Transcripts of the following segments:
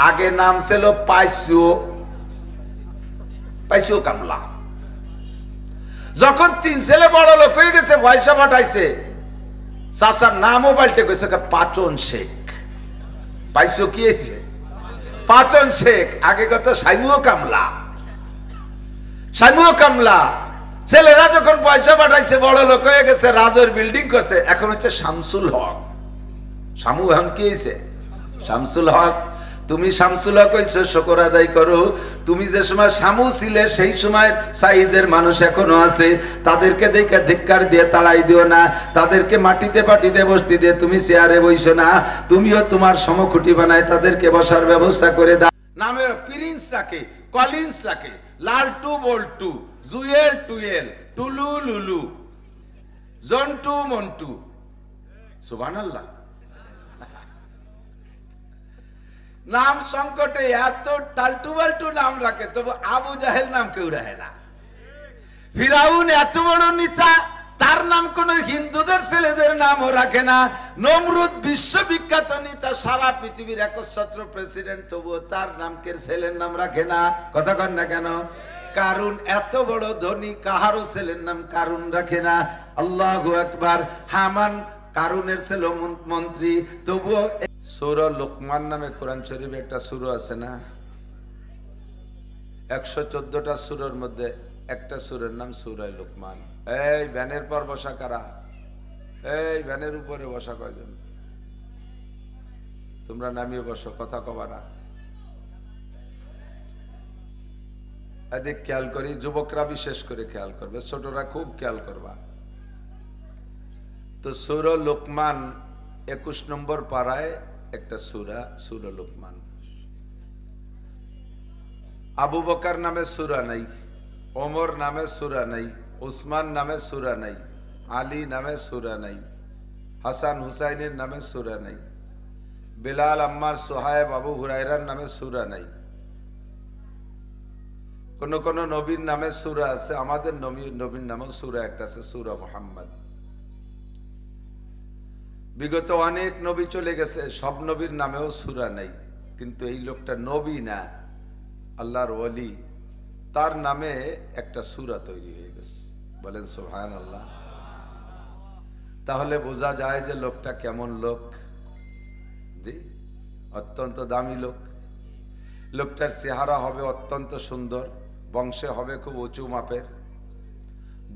আগে নাম ছিল পাইসু কামলা। যখন 3 ছেলে বড় লোক হয়ে গেছে, পয়সা পাঠাইছে, চাচার নামও পাল্টে গেছে পাচন শেখ। পাইসু কি হয়েছে? পাচন শেখ। আগে কত সাইমুও কামলা। ছেলেরা যখন পয়সা পাঠাইছে, বড় লোক হয়ে গেছে, রাজের বিল্ডিং করছে, এখন হচ্ছে শামসুল হক। শামু এখন কি হয়েছে? শামসুল হক। তুমি শামসুল হক হইছো, শুকর আদায় করো। তুমি যে সময় শামু ছিলে, সেই সময় সাইজের মানুষ এখনো আছে, তাদেরকে দেখে ধিক্কার দিয়ে তাড়াই দিও না, তাদেরকে মাটিতে পাটিতে বসতে দিয়ে তুমি চেয়ারে বইছো না, তুমিও তোমার সমখুটি বানায় তাদেরকে বসার ব্যবস্থা করে দাও। নামের প্রিন্স রাখে, কলিন্স রাখে, লালটু বল্টু, জুয়েল টুয়েল, টুলু লুলু, জন্টু মন্টু। সুবহানাল্লাহ। নাম সংকটে এত টালটু বাল্টু নাম রাখে, তবু আবু জাহেল নাম কেউ রাখে না। ফিরাউন এত বড় নেতা, তার নাম কোন হিন্দুদের ছেলেদের নামও রাখে না। নমরুদ বিশ্ববিখ্যাত নেতা, সারা পৃথিবীর একচ্ছত্র প্রেসিডেন্ট, তবুও তার নামকে ছেলের নাম রাখে না। কথা কন না কেন? কারুন এত বড় ধনী, কাহারও ছেলের নাম কারুন রাখে না। আল্লাহু আকবার। হামান কারুনের ছেলে মন্ত্রী, তবুও। সূরা লোকমান নামে কোরআন শরীফে একটা সূরা আছে না? 114টা সূরার মধ্যে একটা সূরার নাম সূরা লোকমান। এই ভ্যানের পর বসা কারা? এই ভ্যানের উপরে বসা কয়জন? তোমরা নামিয়ে বসো, কথা কবা না। এদিক খেয়াল করি, যুবকরা বিশেষ করে খেয়াল করবে, ছোটরা খুব খেয়াল করবা। তো সূরা লোকমান 21 নম্বর পারায় একটা সূরা লোকমান। আবু বকর নামে সূরা নাই, ওমর নামে সূরা নাই, উসমান নামে সূরা নাই, আলী নামে সূরা নাই, হাসান হুসাইনের নামে সূরা নাই, বেলাল, আম্মার, সোহায়েব, আবু হুরায়রার নামে সূরা নাই। কোন কোন নবীর নামে সূরা আছে, আমাদের নবীর নামেও সূরা একটা আছে, সূরা মুহাম্মদ। বিগত অনেক নবী চলে গেছে, সব নবীর নামেও সূরা নাই, কিন্তু এই লোকটা নবী না, আল্লাহর ওলি, তার নামে একটা সূরা তৈরি হয়ে গেছে। বলেন সুবহানাল্লাহ। তাহলে বোঝা যায় যে লোকটা কেমন লোক। জি, অত্যন্ত দামি লোক। লোকটার চেহারা হবে অত্যন্ত সুন্দর, বংশে হবে খুব উঁচু মাপের,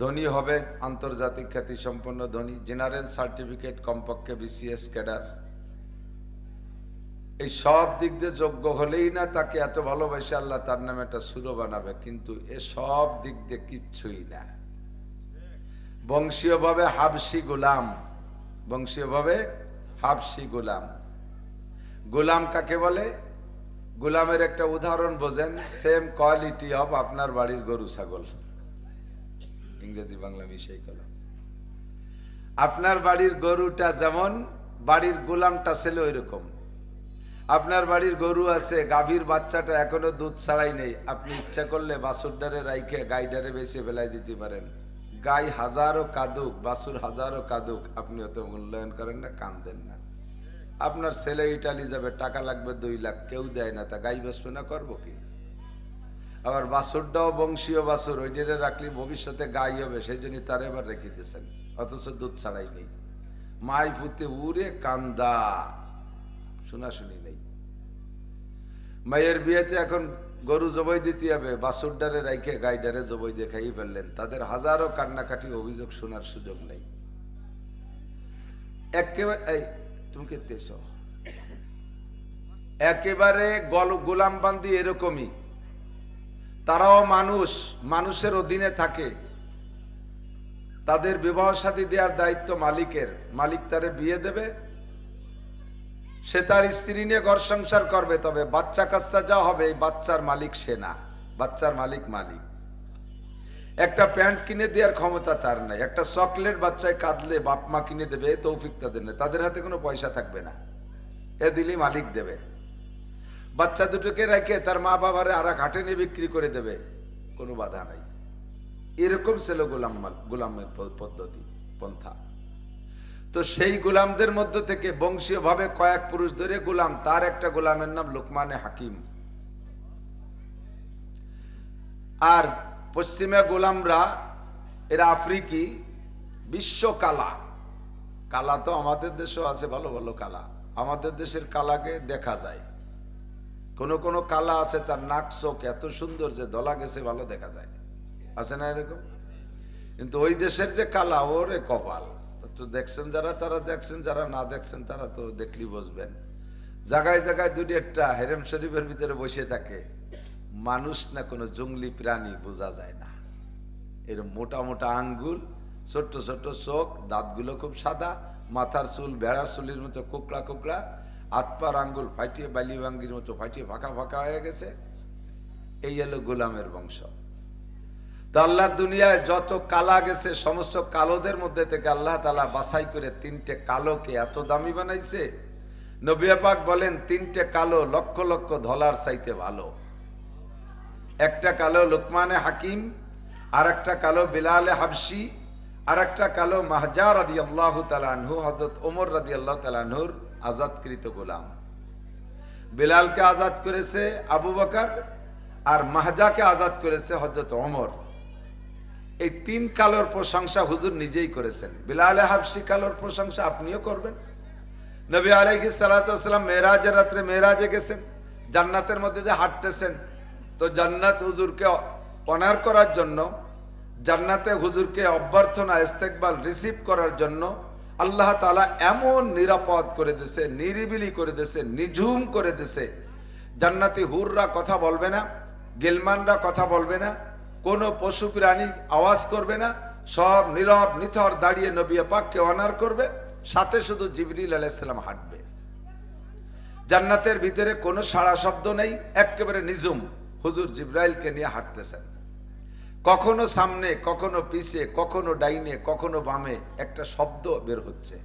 ধনী হবে আন্তর্জাতিক খ্যাতি সম্পন্ন ধনী, জেনারেল সার্টিফিকেট, কমপক্ষে BCS ক্যাডার। এই সব দিক দিয়ে যোগ্য হলেই না তাকে এত ভালোবাসে আল্লাহ তার নামে একটা সূরা বানাবে, কিন্তু এ সব দিক দিয়ে কিচ্ছুই না। বংশীয়ভাবে হাবশি গোলাম, বংশীয়ভাবে হাবশি গোলাম। গোলাম কাকে বলে? গোলামের একটা উদাহরণ বোঝেন, সেম কোয়ালিটি অফ আপনার বাড়ির গরু ছাগল। ইংরেজি বাংলা মিশাই কলম। আপনার বাড়ির গরুটা যেমন, বাড়ির গোলামটা ছিল ওই রকম। আপনার বাড়ির গরু আছে, গাভীর বাচ্চাটা এখনো দুধ ছাড়াই নেই, আপনি ইচ্ছা করলে বাছুরডারে রাইখে গাইডারে বেঁচে ফেলাই দিতে পারেন। গাই হাজারো কাঁদুক, বাছুর হাজারো কাঁদুক, আপনি অত মূল্যায়ন করেন না, কাঁদেন না। আপনার ছেলে ইটালি যাবে, টাকা লাগবে 2 লাখ, কেউ দেয় না, তা গাই বেচবে না, করবো কি? আবার বাছুরটাও বংশীয় বাছুর, ওইটারে রাখলে ভবিষ্যতে গাই হবে, সেই জন্য তার এবার রেখে দিয়েছেন, অথচ দুধ ছাড়াই নেই। মাই ফুতে উড়ে কান্দা, শোনাশুনি নেই। মায়ের বিয়েতে এখন গরু জবাই দিতে হবে, বাছুরডারে রাইখে গাইডারে জবাই দিয়ে খাইয়ে ফেললেন, তাদের হাজারো কান্নাকাটি অভিযোগ শোনার সুযোগ নেই। একেবারে এই তুমি কে তেছ, একেবারে গোলামবান্দি এরকমই। তারাও মানুষ, মানুষের অধীনে থাকে, তাদের বিবাহ শাদী দেওয়ার দায়িত্ব মালিকের। মালিক তারে বিয়ে দেবে, সে তার স্ত্রী নিয়ে ঘর সংসার করবে, তবে বাচ্চা কাচ্চা যা হবে এই বাচ্চার মালিক সে না, বাচ্চার মালিক মালিক। একটা প্যান্ট কিনে দেওয়ার ক্ষমতা তার নাই, একটা চকলেট বাচ্চায় কাঁদলে বাপ মা কিনে দেবে, তৌফিক তাদের নেই, তাদের হাতে কোনো পয়সা থাকবে না, এ দিলেই মালিক দেবে। বাচ্চা দুটোকে রেখে তার মা বাবারে আর এক হাটে নিয়ে বিক্রি করে দেবে, কোনো বাধা নাই। এরকম ছিল গোলামের পদ্ধতি পন্থা। তো সেই গোলামদের মধ্য থেকে বংশীয়ভাবে কয়েক পুরুষ ধরে গোলাম, তার একটা গোলামের নাম লোকমানে হাকিম। আর পশ্চিমা গোলামরা এরা আফ্রিকি, বিশ্ব কালা। কালা তো আমাদের দেশেও আছে, ভালো ভালো কালা। আমাদের দেশের কালাকে দেখা যায়, কোন কোন কালা আছে তার নাক চোখ এত সুন্দর যে দলা গেছে ভালো দেখা যায়, আছে না এরকম? কিন্তু ওই দেশের যে কালা, ওরে কপাল। তো দেখছেন যারা, তারা দেখছেন, যারা না দেখছেন তারা তো দেখলি বুঝবেন। জায়গায় জায়গায় দুটি একটা হেরেম শরীফের ভিতরে বসে থাকে, মানুষ না কোনো জঙ্গলি প্রাণী বোঝা যায় না। এরকম মোটা মোটা আঙ্গুল, ছোট্ট ছোট্ট চোখ, দাঁতগুলো খুব সাদা, মাথার চুল বেড়ার চুলের মতো কোকড়া কোকড়া, হাত পার আঙ্গুল ফাটিয়ে বালি ভাঙ্গির মতো ফাটিয়ে ফাঁকা ফাঁকা হয়ে গেছে। এই হলো গোলামের বংশ। তো আল্লাহ দুনিয়ায় যত কালা গেছে, সমস্ত কালোদের মধ্যে থেকে আল্লাহ তাআলা বাছাই করে তিনটে কালোকে এত দামি বানাইছে। নবী পাক বলেন, তিনটে কালো লক্ষ লক্ষ ধলার চাইতে ভালো। একটা কালো লোকমানে হাকিম, আর একটা কালো বিলালে হাবশি, আর একটা কালো মাহজা রাদিয়াল্লাহু তাআলা আনহু, হযরত ওমর রাদিয়াল্লাহু তাআলা আনহুর আজাদকৃত গোলাম। বিলালকে আজাদ করেছে আবু বকর, আর মাহজাকে আজাদ করেছে হযরত ওমর। এই তিন কালোর প্রশংসা হুজুর নিজেই করেছেন। বিলালে হাবশি কালোর প্রশংসা আপনিও করবেন। নবী আলাইহিস সালাতু ওয়াস সালাম মেরাজের রাত্রে মেরাজে গেছেন, জান্নাতের মধ্যে দিয়ে হাঁটতেছেন। তো জান্নাত হুজুরকে অনার করার জন্য, জান্নাতে হুজুরকে অভ্যর্থনা ইস্তেকবাল রিসিভ করার জন্য আল্লাহ তাআলা এমন নিরাপদ করে দিয়েছে, নিরিবিলি করে দিয়েছে, নিঝুম করে দিয়েছে। জান্নাতি হুররা কথা বলবে না, গিলমানরা কথা বলবে না, কোনো পশু প্রাণী আওয়াজ করবে না, সব নীরব নিথর দাঁড়িয়ে নবী পাককে অনার করবে, সাথে শুধু জিবরিল আলাইহিস সালাম হাঁটবে। জান্নাতের ভিতরে কোনো সাড়া শব্দ নেই, একেবারে নিঝুম। হুজুর জিবরাইলকে নিয়ে হাঁটতেছেন, কখনো সামনে, কখনো পিছে, কখনো ডাইনে, কখনো বামে একটা শব্দ বের হচ্ছে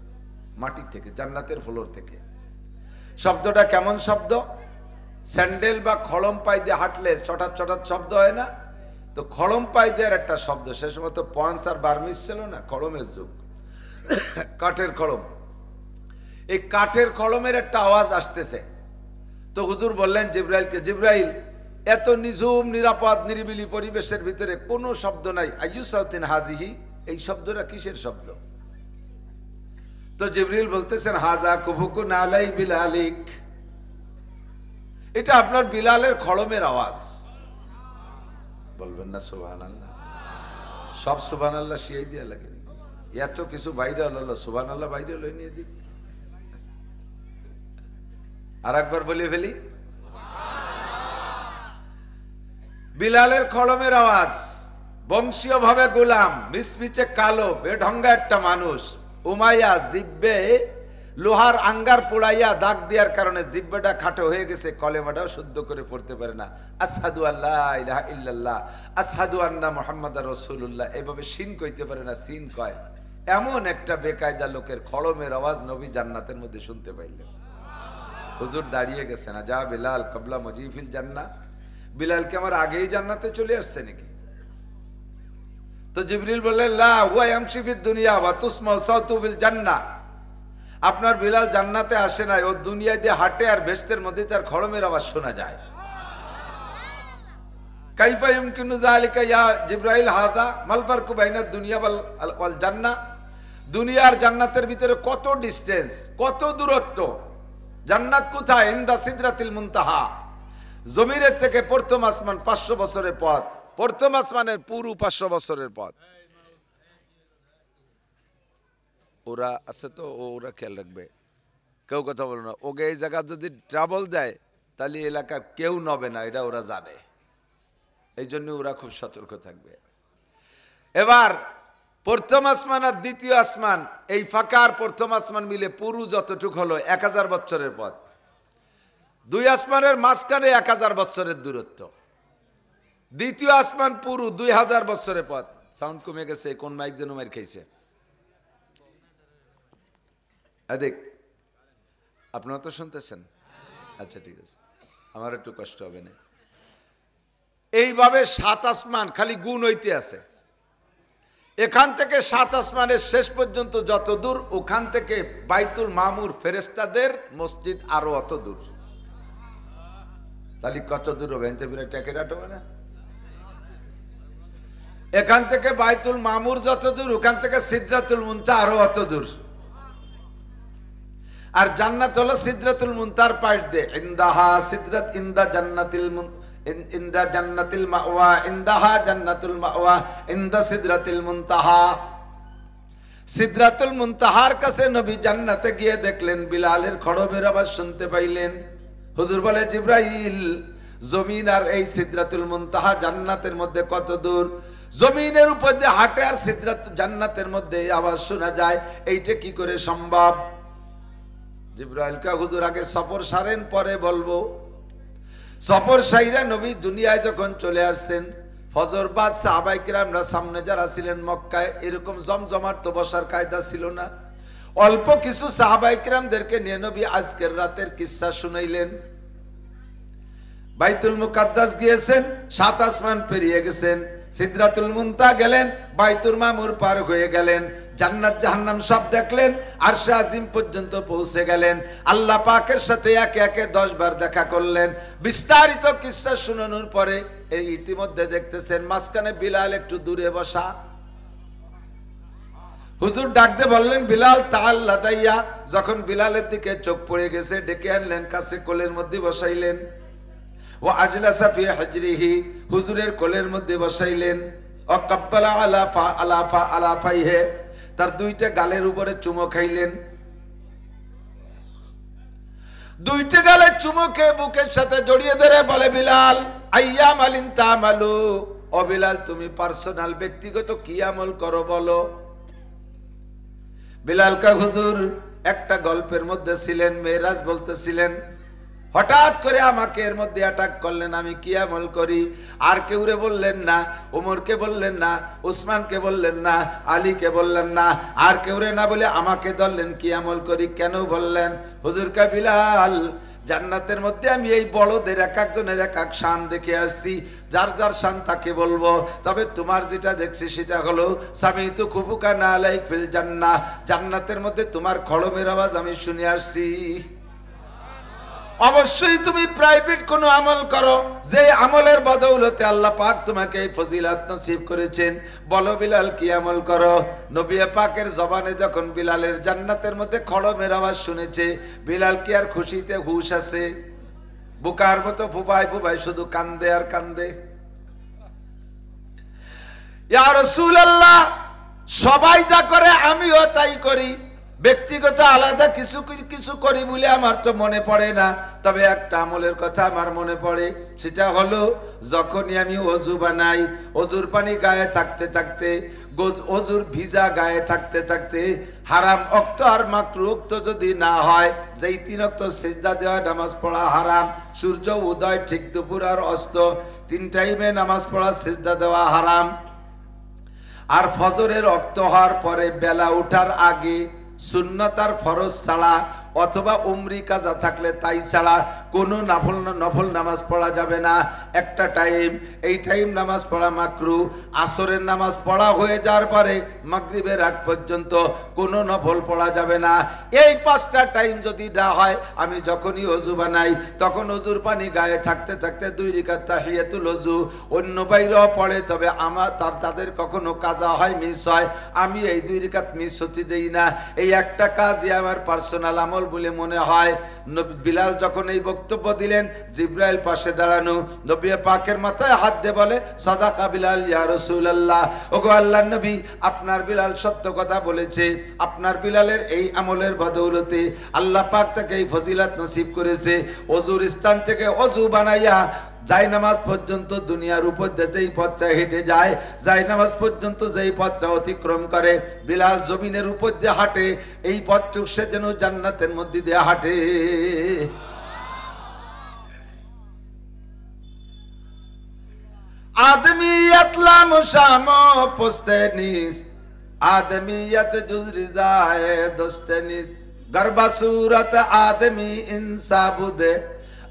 মাটি থেকে, জান্নাতের ফ্লোর থেকে। শব্দটা কেমন শব্দ? স্যান্ডেল বা খড়ম পাই দিয়ে হাঁটলে চটাত চটাত শব্দ হয় না? তো খড়ম পাই দেওয়ার একটা শব্দ। সে সময় তো পঞ্চ আর বার্মিস ছিল না, খড়মের যুগ, কাঠের খড়ম। এই কাঠের খড়মের একটা আওয়াজ আসতেছে। তো হুজুর বললেন জিবরাইলকে, জিবরাইল, এত নিঝুম নিরাপদ নিরিবিলি পরিবেশের ভিতরে কোনো শব্দ নাই, আইয়ু সাউতিন হাজিহি, এই শব্দটা কিসের শব্দ? তো জিবরিল বলতেছেন, হাজা কুফুকুন আলাই বিলালিক, এটা আপনার বিলালের খড়মের আওয়াজ। বলবেন না সুবহানাল্লাহ? সব সুবহানাল্লাহ শিয়াই দিয়া লাগে, এত কিছু ভাইরাল হলো, সুবহানাল্লাহ ভাইরাল হয়ে নিয়ে দিক। আর একবার বলে ফেলি, বিলালের খড়মের আওয়াজ। বংশীয় ভাবে গোলাম, মিচমিচে কালো, বেঢঙ্গা একটা মানুষ। উমাইয়া জিব্বে লোহার আঙ্গার পোড়াইয়া দাগ দেওয়ার কারণে জিব্বাটা খাটো হয়ে গেছে, কলেমাটাও শুদ্ধ করে পড়তে পারে না। আশহাদু আল্লা ইলাহা ইল্লাল্লাহ, আশহাদু আন্না মুহাম্মাদার রাসূলুল্লাহ, এভাবে সিন কইতে পারে না, সিন কয়। এমন একটা বেকায়দা লোকের খড়মের আওয়াজ নবী জান্নাতের মধ্যে শুনতে পাইলেন। হুজুর দাঁড়িয়ে গেছে না, যা বিলাল কবলা মজিফিল জান্নাহ, বিলালকে আমার আগেই জান্নাতে চলে আসছে নাকি? তো জিবরিল বললেন, লা হুয়া ইয়ামশি ফিদ দুনিয়া ওয়া তুসমাউ সাউতু ফিল জান্নাহ, আপনার বিলাল জান্নাতে আসে না, ও দুনিয়ায় দিয়ে হাঁটে আর বেহেশতের মধ্যে তার খড়মের আওয়াজ শোনা যায়। কাইফা ইমকিনু যালিকা ইয়া জিবরাইল, হাযা মাল ফারকু বাইনা দুনিয়া ওয়াল জান্নাহ, দুনিয়া আর জান্নাতের ভিতরে কত ডিসটেন্স, কত দূরত্ব? জান্নাত কোথায়? ইনদা সিদরাতিল মুনতাহা, জমিনের থেকে প্রথম আসমান 500 বছরের পথ, প্রথম আসমানের পুরো 500 বছরের পথ। ওরা আছে তো, ওরা খেয়াল রাখবে, কেউ কথা বলবে না। ওকে এই জায়গা যদি ট্রাবল দেয় তাহলে এলাকা কেউ নবে না, এটা ওরা জানে, এই জন্য ওরা খুব সতর্ক থাকবে। এবার প্রথম আসমান আর দ্বিতীয় আসমান, এই ফাঁকা আর প্রথম আসমান মিলে পুরো যতটুক হলো 1000 বছরের পথ। দুই আসমানের মাঝখানে 1000 বছরের দূরত্ব। দ্বিতীয় আসমান পুরো 2000 বছরের পথ। সাউন্ড কমে গেছে, কোন মাইক যেন মাইর খাইছে। দেখ, আপনারা তো শুনতেছেন? আচ্ছা ঠিক আছে, আমার একটু কষ্ট হবে না। এইভাবে 7 আসমান খালি গুণ হইতে আছে। এখান থেকে 7 আসমানের শেষ পর্যন্ত যত দূর, ওখান থেকে বাইতুল মামুর ফেরেশতাদের মসজিদ আরো অত দূর। তাহলে কত দূর হবে? এখান থেকে বাইতুল মামুর যত দূর, ওখান থেকে সিদরাতুল মুনতাহা আরো অত দূর। আর জান্নাত হলো সিদরাতুল মুনতাহার পাশ দিয়ে। ইনদাহা সিদরাত ইনদা জান্নাতিল ইনদা জান্নাতিল মাওয়া, ইনদাহা জান্নাতুল মাওয়া, ইনদা সিদরাতিল মুনতাহা। সিদরাতুল মুনতাহার কাছে নবী জান্নাতে গিয়ে দেখলেন বিলালের খড়বের আওয়াজ শুনতে পাইলেন। হুজুর বলে, জিবরাইল, জমিন আর এই সিদরাতুল মুনতাহা জান্নাতের মধ্যে কত দূর? জমিনের উপর দিয়ে হাঁটে আর সিদরাত জান্নাতের মধ্যে আওয়াজ শোনা যায়, এইটা কি করে সম্ভব? জিবরাইল কা, হুজুর আগে সফর সারেন, পরে বলবো। সফর সাইরা নবী দুনিয়ায় যখন চলে আসছেন, ফজর বাদ সাহাবায়ে কিরামরা সামনে যারা ছিলেন মক্কায়, এরকম জমজমাট তো বসার কায়দা ছিল না। অল্প কিছু সাহাবায়ে কিরামদেরকে নিয়ে নবী আজকের রাতের কিসসা শুনাইলেন। বাইতুল মুকাদ্দাস গিয়েছেন, 7 আসমান পেরিয়ে গেছেন, সিদরাতুল মুনতাহা গেলেন, বাইতুল মামুর পার হয়ে গেলেন, জান্নাত জাহান্নাম সব দেখলেন, আরশে আজিম পর্যন্ত পৌঁছে গেলেন। আল্লাহ পাকের সাথে একে একে 10 বার দেখা করলেন। বিস্তারিত কিসসা শুনানোর পরে এই ইতিমধ্যে দেখতেছেন মাঝখানে বিলাল একটু দূরে বসা। হুজুর ডাকতে বললেন, বিলাল তাআল লাদাইয়া। যখন বিলালের দিকে চোখ পড়ে গেছে, ডেকে আনলেন, কাছে কোলের মধ্যে বসাইলেন। ওয়া আজলাসা ফি হিজরিহি, হুজুরের কোলের মধ্যে বসাইলেন। ওয়া কাব্বালা আলা ফাইহি, তার 2টা গালের উপরে চুমো খাইলেন। 2টা গালে চুমো খেয়ে বুকের সাথে জড়িয়ে ধরে বলে, বিলাল, আইয়া মালিন তামালু। ও বিলাল, তুমি পার্সোনাল ব্যক্তিগত কি আমল করো বলো। বিলাল কা, হুজুর একটা গল্পের মধ্যে ছিলেন, মেরাজ বলতেছিলেন, হঠাৎ করে আমাকে এর মধ্যে অ্যাটাক করলেন, আমি কি আমল করি। আর কেউরে বললেন না, ওমরকে বললেন না, উসমানকে বললেন না, আলীকে বললেন না, আর কেউরে না বলে আমাকে ধরলেন কি আমল করি। কেন বললেন? হুজুর কা, বিলাল, জান্নাতের মধ্যে আমি এই বড়দের এক একজনের এক এক শান দেখে আসছি, যার যার শান তাকে বলবো। তবে তোমার যেটা দেখছি সেটা হলো, সামিতু খুফুকানা আলাইক ফিল জান্নাহ, জান্নাতের মধ্যে তোমার খড়মের আওয়াজ আমি শুনে আসছি। অবশ্যই তুমি প্রাইভেট কোনো আমল করো, যে আমলের বদৌলতে আল্লাহ পাক তোমাকে এই ফজিলত নসিব করেছেন। বলো বিলাল, কি আমল করো। নবী পাকের জবানে যখন বিলালের জান্নাতের মধ্যে খড়মের আওয়াজ শুনেছে, বিলাল কি আর খুশিতে হুশ আছে? বুকার মতো ফুপায় ফুপায় শুধু কান্দে আর কান্দে। ইয়া রাসূলুল্লাহ, সবাই যা করে আমিও তাই করি, ব্যক্তিগত আলাদা কিছু করি বলে আমার তো মনে পড়ে না। তবে একটা আমলের কথা আমার মনে পড়ে, সেটা হলো যখনই আমি ওযু বানাই, ওযুর পানি গায়ে থাকতে থাকতে, ওযুর ভিজা গায়ে থাকতে থাকতে হারাম ওয়াক্ত আর মাকরুহ ওয়াক্ত যদি না হয়, যেই 3 ওয়াক্ত সিজদা দেওয়া নামাজ পড়া হারাম, সূর্য উদয় ঠিক দুপুর আর অস্ত 3 টাইমে নামাজ পড়া সিজদা দেওয়া হারাম। আর ফজরের ওয়াক্ত হওয়ার পরে বেলা ওঠার আগে সুন্নাত আর ফরজ ছাড়া অথবা উমরি কাজা থাকলে তাই ছাড়া কোনো নফল নামাজ পড়া যাবে না। একটা টাইম, এই টাইম নামাজ পড়া মাকরুহ। আসরের নামাজ পড়া হয়ে যাওয়ার পরে মাগরিবের আগ পর্যন্ত কোনো নফল পড়া যাবে না। এই 5টা টাইম যদি না হয়, আমি যখনই ওযু বানাই তখন ওযুর পানি গায়ে থাকতে থাকতে 2 রাকাত তাহিয়াতুল ওযু অন্য বাইরেও পড়ে, তবে আমার তাদের কখনো কাজা হয়, মিস হয়, আমি এই 2 রাকাত মিস হতে দেই না। এই একটা কাজই আমার পার্সোনাল আমল বলে মনে হয়। বিলাল যখন এই বক্তব্য দিলেন, জিবরাইল পাশে দাঁড়ানো, নবী পাকের মাথায় হাত দিয়ে বলে, সাদাকা বিলাল ইয়া রাসূলুল্লাহ। ওগো আল্লাহর নবী, আপনার বিলাল সত্য কথা বলেছে। আপনার বিলালের এই আমলের বদৌলতে আল্লাহ পাক তাকে এই ফজিলত নসিব করেছে। ওযুর স্থান থেকে ওযু বানাইয়া যাই নামাজ পর্যন্ত দুনিয়ার উপর দিয়ে যেই পথটা হেঁটে যায়, যাই নামাজ পর্যন্ত যেই পথটা অতিক্রম করে, বিলাল জমিনের উপর দিয়ে হাঁটে, এই পথটুক সে যেন জান্নাতের মধ্যে দিয়ে হাঁটে। আদমিয়ত লাম শামো পোস্তেনিস, আদমিয়ত জুজরি জায়ে দোস্তেনিস, গরবা সুরত আদমি ইনসাবুদে,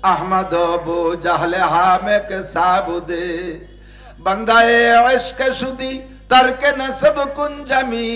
अहमद अबू जहल हामे के साबुदे, बंदाए इश्क शुदी তরকে নসব কুঞ্জমি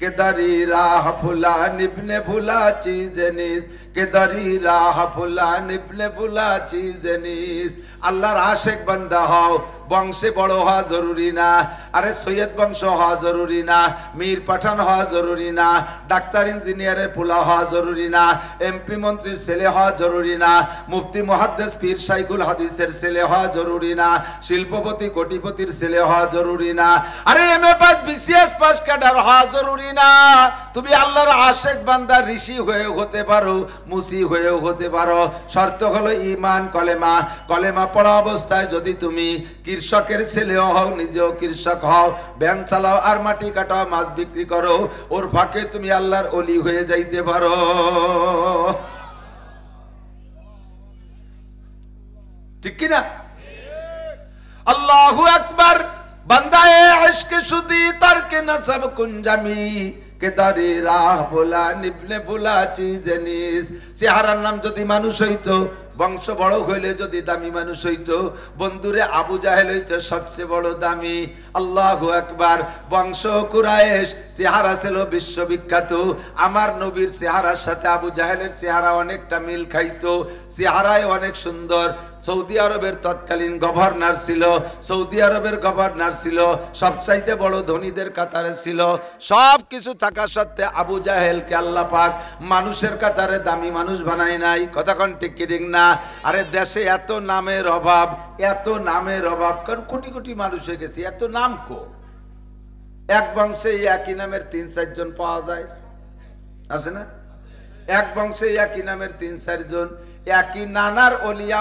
के दरी राह फुला निबने भुला चीज निस के दरी राह फुला निबने भुला चीज निस আল্লাহর আশিক বান্দা হও বংশে বড় হওয়া জরুরি না আরে সৈয়দ বংশ হওয়া জরুরি না মীর পাঠান হওয়া জরুরি না ডাক্তার ইঞ্জিনিয়ারের পোলা হওয়া জরুরি না এমপি মন্ত্রীর ছেলে হওয়া জরুরি না মুফতি মুহাদ্দিস পীর শাইখুল হাদিসের ছেলে হওয়া জরুরি না শিল্পপতি কোটিপতির ছেলে হওয়া জরুরি না আরে MA pass BCS pass cadre হওয়া জরুরি না তুমি আল্লাহর আশিক বান্দা ঋষি হয়ে হতে পারো মুসি হয়েও হতে পারো শর্ত হলো ঈমান কলেমা কলেমা পড়া অবস্থায় যদি তুমি কৃষকের ছেলেও হও নিজেও কৃষক হও ব্যাংক চালাও আর মাটি কাটাও মাছ বিক্রি করো ওর ফাঁকে তুমি আল্লাহর ওলি হয়ে যাইতে পারো ঠিক কি না আল্লাহু আকবার বান্দায়ে ইশক শুদি তরকে নসব কুঞ্জমি के दरी राह भुला निबने भुला चीज निस চেহারার নাম যদি মানুষ হইতো বংশ বড় হইলে যদি দামি মানুষ হইতো বন্ধুরে আবু জাহেল হইতো সবচেয়ে বড় দামি আল্লাহু আকবার বংশ কুরাইশ চেহারা ছিল বিশ্ববিখ্যাত আমার নবীর চেহারার সাথে আবু জাহেলের চেহারা অনেকটা মিল খাইতো চেহারায় অনেক সুন্দর সৌদি আরবের তৎকালীন গভর্নর ছিল সৌদি আরবের গভর্নর ছিল সবচাইতে বড় ধনীদের কাতারে ছিল সব কিছু থাকা সত্ত্বে আবু জাহেলকে আল্লাহ পাক মানুষের কাতারে দামি মানুষ বানায় নাই কথা কোন ঠিক কি ঠিক না আরে দেশে এত নামের অভাব কারণ কোটি কোটি মানুষ হয়ে গেছে এত নাম কো এক বংশে একই নামের 3-4 জন পাওয়া যায় আছে না এক বংশে একই নামের 3-4 জন একই নানার ওলিয়া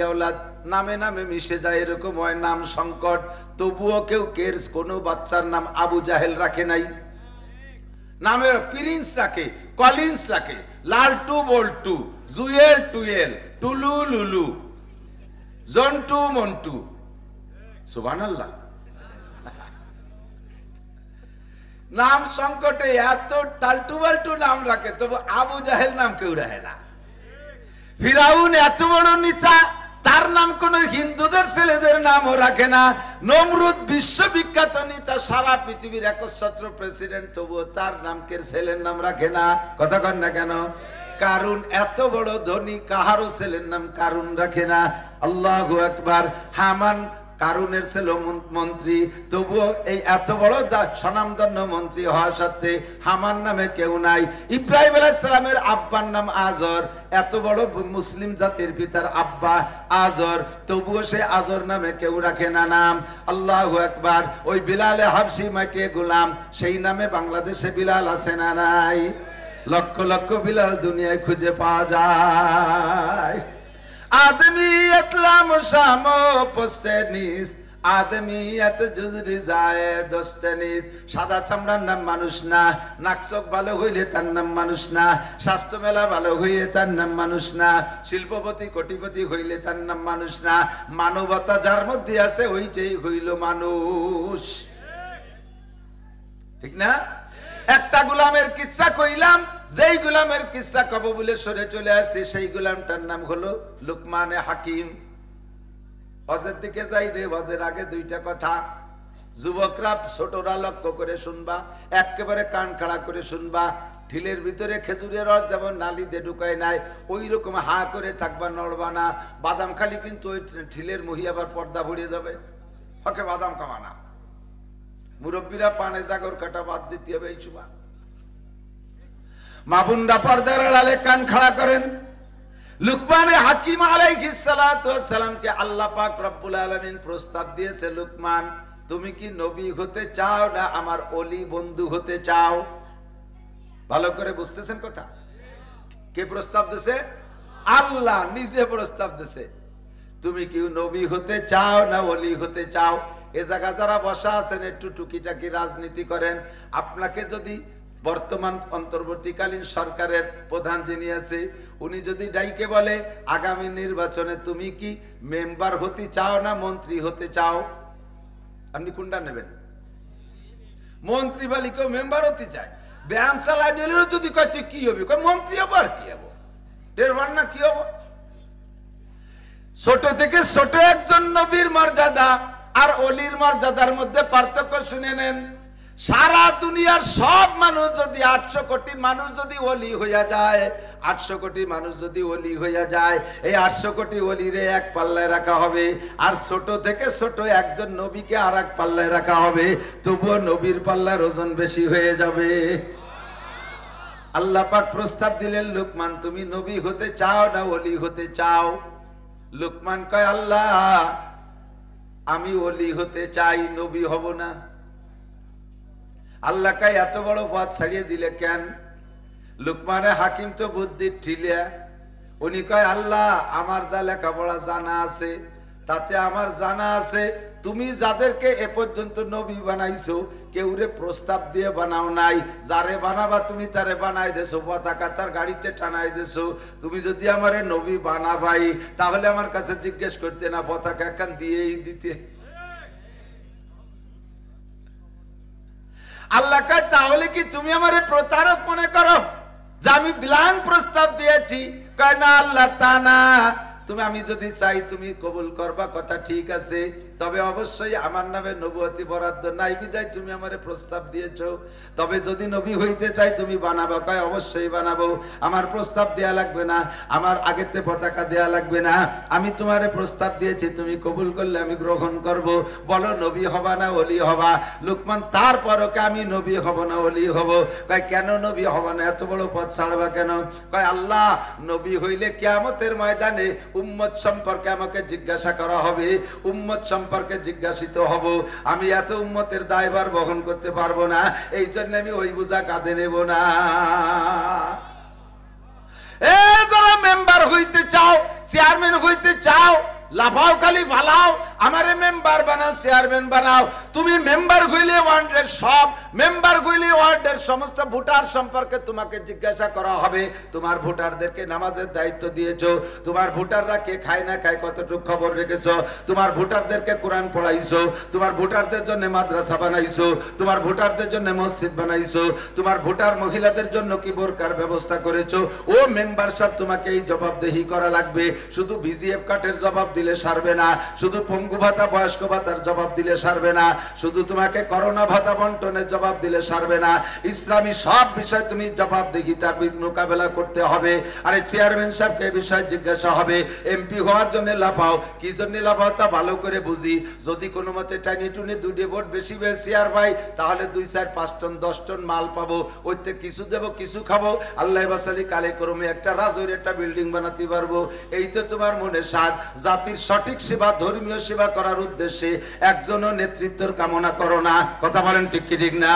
আওলাদ নামে নামে মিশে যায় এরকম হয় নাম সংকট তবুও কেউ কোনো বাচ্চার নাম আবু জাহেল রাখে নাই নামের প্রিন্স রাখে কলিন্স রাখে লালটু বল্টু জুয়েল টুয়েল টুলু লুলু জন্টু মন্টু সুবহানাল্লাহ নাম সংকটে এত টালটু বাল্টু নাম রাখে তবু আবু জাহেল নাম কেউ রাখে না ফিরাউন এত বড় নেতা তার নাম কোন হিন্দুদের ছেলেদের নামও রাখে না নমরুদ বিশ্ববিখ্যাত নেতা সারা পৃথিবীর একচ্ছত্র প্রেসিডেন্ট তবুও তার নামকে ছেলের নাম রাখে না কথা কন না কেন কারুন এত বড় ধনী কাহারও ছেলের নাম কারুন রাখে না আল্লাহু আকবার হামান কারুনের ছিল মন্ত্রী তবুও এই এত বড় স্বনামধন্য মন্ত্রী হওয়া সত্ত্বে হামান নামে কেউ নাই ইব্রাহিম আলাইহিস সালামের আব্বার নাম আজর এত বড় মুসলিম জাতির পিতার আব্বা আজর তবুও সে আজর নামে কেউ রাখে না নাম আল্লাহু আকবার ওই বিলালে হাবশি মাটিয়ে গোলাম সেই নামে বাংলাদেশে বিলাল আছে না নাই লক্ষ লক্ষ বিলাল দুনিয়ায় খুঁজে পাওয়া যায় आदमियत लाम शामो पोस्टेनिस आदमियत जुजरी जाए दोस्तेनिस সাদা চামড়ার নাম মানুষ না নাকচক ভালো হইলে তার নাম মানুষ না স্বাস্থ্য মেলা ভালো হইলে তার নাম মানুষ না শিল্পপতি কোটিপতি হইলে তার নাম মানুষ না মানবতা যার মধ্যে আছে ওইটাই হইল মানুষ ঠিক না একটা গোলামের কিচ্ছা কইলাম যেই গোলামের কিচ্ছা কব বলে সরে চলে আসছে সেই গোলামটার নাম হলো লুকমানে হাকিম হজের দিকে যাই রে হজের আগে দুইটা কথা যুবকরা ছোটরা লক্ষ্য করে শুনবা একেবারে কান খাড়া করে শুনবা ঢিলের ভিতরে খেজুরের রস যেমন নালিতে ঢুকায় নাই ওই রকম হা করে থাকবা নড়বা না বাদাম খালি কিন্তু ওই ঢিলের মহি আবার পর্দা ভরে যাবে ওকে বাদাম কামানা মুরব্বীরা পানে জাগর কাটা বাদ দিতে হবে এই চুবা মাবুনরা পর্দার আড়ালে কান খাড়া করেন লুকমানে হাকিম আলাইহিস সালাতু ওয়াস সালামকে আল্লাহ পাক রব্বুল আলামিন প্রস্তাব দিয়েছে লুকমান তুমি কি নবী হতে চাও না আমার ওলি বন্ধু হতে চাও ভালো করে বুঝতেছেন কথা কে প্রস্তাব দিয়েছে আল্লাহ নিজে প্রস্তাব দিয়েছে তুমি কি নবী হতে চাও না ওলি হতে চাও এ জায়গা যারা বসা আছেন একটু টুকিটাকি রাজনীতি করেন আপনাকে যদি বর্তমান অন্তর্বর্তীকালীন সরকারের প্রধান যিনি আছে উনি যদি ডাইকে বলে আগামী নির্বাচনে তুমি কি মেম্বার হতে চাও না মন্ত্রী হতে চাও আপনি কোনটা নেবেন মন্ত্রী বলি কেউ মেম্বার হতে চায় ব্যান চালাই নিলেও যদি কয় তুই কি হবি মন্ত্রী হবো আর কি হবো দেড়বার না কি হবো ছোট থেকে ছোট একজন নবীর মর্যাদা আর অলির মর্যাদার মধ্যে পার্থক্য শুনে নেন। সারা দুনিয়ার সব মানুষ যদি 800 কোটি মানুষ যদি ওলি হইয়া যায়, 800 কোটি মানুষ যদি ওলি হইয়া যায়, এই 800 কোটি ওলিরে এক পাল্লায় রাখা হবে, আর ছোট থেকে ছোট একজন নবীকে আর এক পাল্লায় রাখা হবে, তবুও নবীর পাল্লার ওজন বেশি হয়ে যাবে। আল্লাহ পাক প্রস্তাব দিলেন, লুকমান তুমি নবী হতে চাও না ওলি হতে চাও? লুকমান কয়, আল্লাহ আমি ওলি হতে চাই, নবী হব না। আল্লাহ কয় এত বড় পথ ছাড়িয়ে দিলে কেন? লুকমানে হাকিম তো বুদ্ধির ঠিলিয়া, উনি কয় আল্লাহ আমার যা লেখাপড়া জানা আছে তাতে আমার জানা আছে তুমি যাদেরকে এ পর্যন্ত নবী বানাইছো কেউরে প্রস্তাব দিয়ে বানাও নাই, যারে বানাবা তুমি তারে বানাই দেছো, পতাকা তার গাড়িতে টানাই দেছো। তুমি যদি আমারে নবী বানাবাই তাহলে আমার কাছে জিজ্ঞেস করতে না, পতাকা একখান দিয়েই দিতে। আল্লাহ কয় তাহলে কি তুমি আমারে প্রতারক মনে করো যে আমি ব্ল্যাঙ্ক প্রস্তাব দিয়েছি? কয় না আল্লাহ, তা না, তুমি আমি যদি চাই তুমি কবুল করবা, কথা ঠিক আছে, তবে অবশ্যই আমার নামে নবুয়তি বরাদ্দ নাই বিধায় তুমি আমারে প্রস্তাব দিয়েছো। তবে যদি নবী হইতে চাই তুমি বানাবা? কয় অবশ্যই বানাবো, আমার প্রস্তাব দেয়া লাগবে না, আমার আগেতে পতাকা দেয়া লাগবে না, আমি তোমারে প্রস্তাব দিয়েছি, তুমি কবুল করলে আমি গ্রহণ করব। বলো নবী হবা না ওলি হবা? লুকমান তারপরও কে আমি নবী হব না ওলি হব। কয় কেন নবী হবা না, এত বড় পথ ছাড়বা কেন? কয় আল্লাহ নবী হইলে কিয়ামতের ময়দানে উম্মত সম্পর্কে আমাকে জিজ্ঞাসা করা হবে, উম্মত সম্পর্কে জিজ্ঞাসিত হব, আমি এত উম্মতের দায়ভার বহন করতে পারবো না, এই জন্য আমি ওই বোঝা কাঁধে নেব না। এ যারা মেম্বার হইতে চাও, চেয়ারম্যান হইতে চাও, লাফাও খালি ভালাও, আমারে মেম্বার বানাও, চেয়ারম্যান বানাও। তুমি মেম্বার হইলে ওয়ার্ডের সব মেম্বার হইলে ওয়ার্ডের সমস্ত ভোটার সম্পর্কে তোমাকে জিজ্ঞাসা করা হবে। তোমার ভোটারদেরকে নামাজের দায়িত্ব দিয়েছো, তোমার ভোটাররা কে খায় না খায় কতটুকু খবর রেখেছো, তোমার ভোটারদেরকে কোরআন পড়াইছো, তোমার ভোটারদের জন্য মাদ্রাসা বানাইছো, তোমার ভোটারদের জন্য মসজিদ বানাইছো, তোমার ভোটার মহিলাদের জন্য কি বোরকার ব্যবস্থা করেছো। ও মেম্বার সব তোমাকে এই জবাবদেহি করা লাগবে। শুধু বিজিএফ কার্ডের জবাব দিলে সারবে না, শুধু পঙ্গু ভাতা বয়স্ক ভাতার জবাব দিলে সারবে না, শুধু তোমাকে করোনা ভাতা বন্টনের জবাব দিলে সারবে না, ইসলামী সব বিষয় তুমি জবাবদিহি তার মোকাবেলা করতে হবে। আরে চেয়ারম্যান সাহেবকে বিষয় জিজ্ঞাসা হবে, এমপি হওয়ার জন্য লাফাও, কি জন্য লাফাও তা ভালো করে বুঝি। যদি কোনো মতে টানি টুনি 2 ভোট বেশি বেশি চেয়ার পাই তাহলে 2, 4, 5 টন 10 টন মাল পাবো, ওইতে কিছু দেবো কিছু খাবো, আল্লাহ বাসালি কালে করমে একটা রাজুর একটা বিল্ডিং বানাতে পারবো। এই তো তোমার মনে সাধ। জাতির সঠিক সেবা ধর্মীয় সেবা করার উদ্দেশ্যে একজনও নেতৃত্বের কামনা করো না। কথা বলেন ঠিক কি ঠিক না?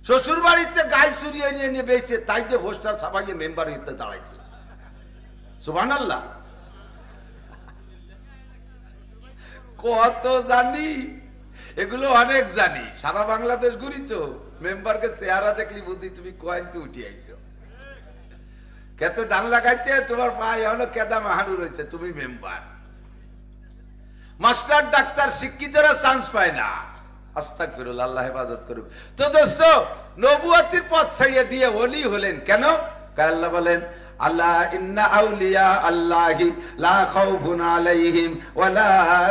শ্বশুর বাড়িতে গাই চুরিয়ে নিয়ে নিয়ে বেঁচে তাই যে পোস্টার ছাপাইয়ে মেম্বার হইতে দাঁড়াইছে। সুবহানাল্লাহ। কত জানি, এগুলো অনেক জানি, সারা বাংলাদেশ ঘুরিছ, মেম্বারকে চেহারা দেখলি বুঝি তুমি কয়েনতে উঠে আইছো। খেতে ধান লাগাইতে তোমার পায়ে হলো কেদা মাহানু রয়েছে, তুমি মেম্বার। মাস্টার ডাক্তার শিক্ষিতরা চান্স পায় না। আস্তাগফিরুল্লাহ, আল্লাহ হেফাজত করুক। তো দোস্ত, নবুয়তির পথ ছাড়িয়ে দিয়ে ওলি হলেন কেন? আল্লাহ বলেন, আল্লাহ ইন্না আউলিয়া আল্লাহি লা খাউফুন আলাইহিম ওয়ালা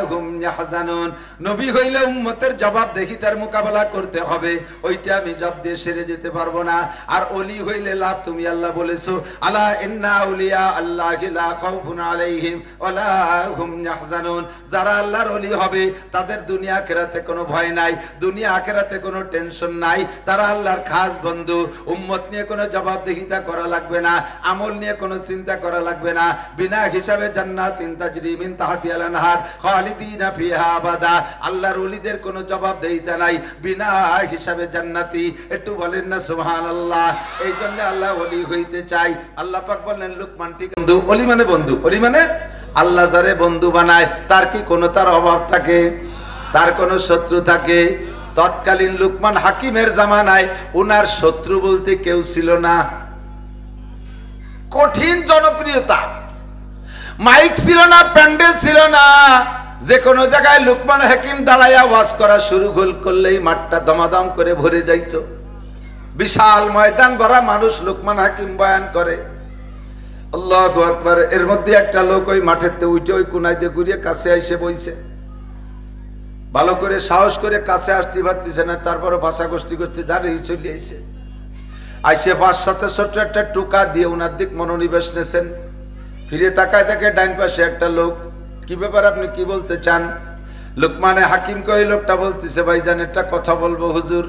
হুম ইয়াহজানুন। নবী হইলে উম্মতের জবাবদিহি তার মোকাবেলা করতে হবে, ওইটা আমি জব দিয়ে সেরে যেতে পারবো না। আর ওলি হইলে লাভ, তুমি আল্লাহ বলেছো আলা ইন্না আউলিয়া আল্লাহি লা খাউফুন আলাইহিম ওয়ালা হুম ইয়াহজানুন। যারা আল্লাহর ওলি হবে তাদের দুনিয়া আখিরাতে কোনো ভয় নাই, দুনিয়া আখিরাতে কোনো টেনশন নাই, তারা আল্লাহর খাস বন্ধু। উম্মত নিয়ে কোনো জবাবদিহিতা করা লাগবে না, আমল নিয়ে কোনো চিন্তা করা লাগবে না। বিনা হিসাবে জান্নাতিন তাজরি মিন তাহতিহাল আনহার খালিদিনা ফিহা আবাদা। আল্লাহর ওলিদের কোনো জবাবদিহিতা নাই, বিনা হিসাবে জান্নাতি। একটু বলেন না সুবহানাল্লাহ। এই জন্য আল্লাহ ওলি হইতে চাই। আল্লাহ পাক বললেন লুকমান ঠিক বন্ধু। ওলি মানে বন্ধু, ওলি মানে আল্লাহ যারে বন্ধু বানায় তার কি কোনো তার অভাব থাকে, তার কোনো শত্রু থাকে? তৎকালীন লুকমান হাকিমের জামানায় উনার শত্রু বলতে কেউ ছিল না। কঠিন জনপ্রিয়তা, মাইক ছিল না, প্যান্ডেল ছিল না, যে কোনো জায়গায় লুকমান হাকিম দাঁড়াইয়া ওয়াজ করা শুরু করলেই মাঠটা দমাদম করে ভরে যাইত। বিশাল ময়দান ভরা মানুষ, লুকমান হাকিম বয়ান করে। আল্লাহু আকবার। এর মধ্যে একটা লোক ওই মাঠেতে উঠে ওই কোনায় দিয়ে ঘুরিয়ে কাছে এসে বইছে, ভালো করে সাহস করে কাছে আসতে পারতেছে না, তারপরে ভাষা গোষ্ঠী গোষ্ঠী দাঁড়িয়ে চলে আইসে। আইসে পাঁচ সাথে ছোট্ট একটা টোকা দিয়ে ওনার দিক মনোনিবেশ নেছেন। ফিরে তাকায় দেখে ডাইন পাশে একটা লোক। কি ব্যাপার, আপনি কি বলতে চান? লোকমানে হাকিমকে ওই লোকটা বলতেছে, ভাইজান একটা কথা বলবো হুজুর।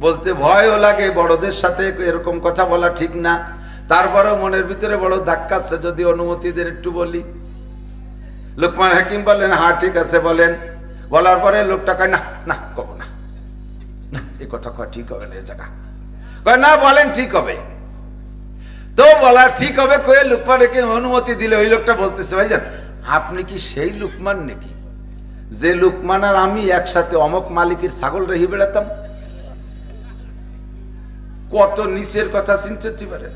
বলতে ভয়ও লাগে, বড়দের সাথে এরকম কথা বলা ঠিক না, তারপরেও মনের ভিতরে বড় ধাক্কাচ্ছে, যদি অনুমতি দেন একটু বলি। লোকমান হাকিম বললেন, হ্যাঁ ঠিক আছে বলেন। বলার পরে লোকটা কয়, না না কব না, এই কথা কয় ঠিক হবে না, এই জায়গা কয় না, বলেন ঠিক হবে। তো বলা ঠিক হবে কয়ে লোকমান হাকিম অনুমতি দিলে ওই লোকটা বলতেছে, ভাইজান আপনি কি সেই লোকমান নাকি যে লোকমান আর আমি একসাথে অমক মালিকের ছাগল রেহি বেড়াতাম? কত নিচের কথা চিনতে পারেন।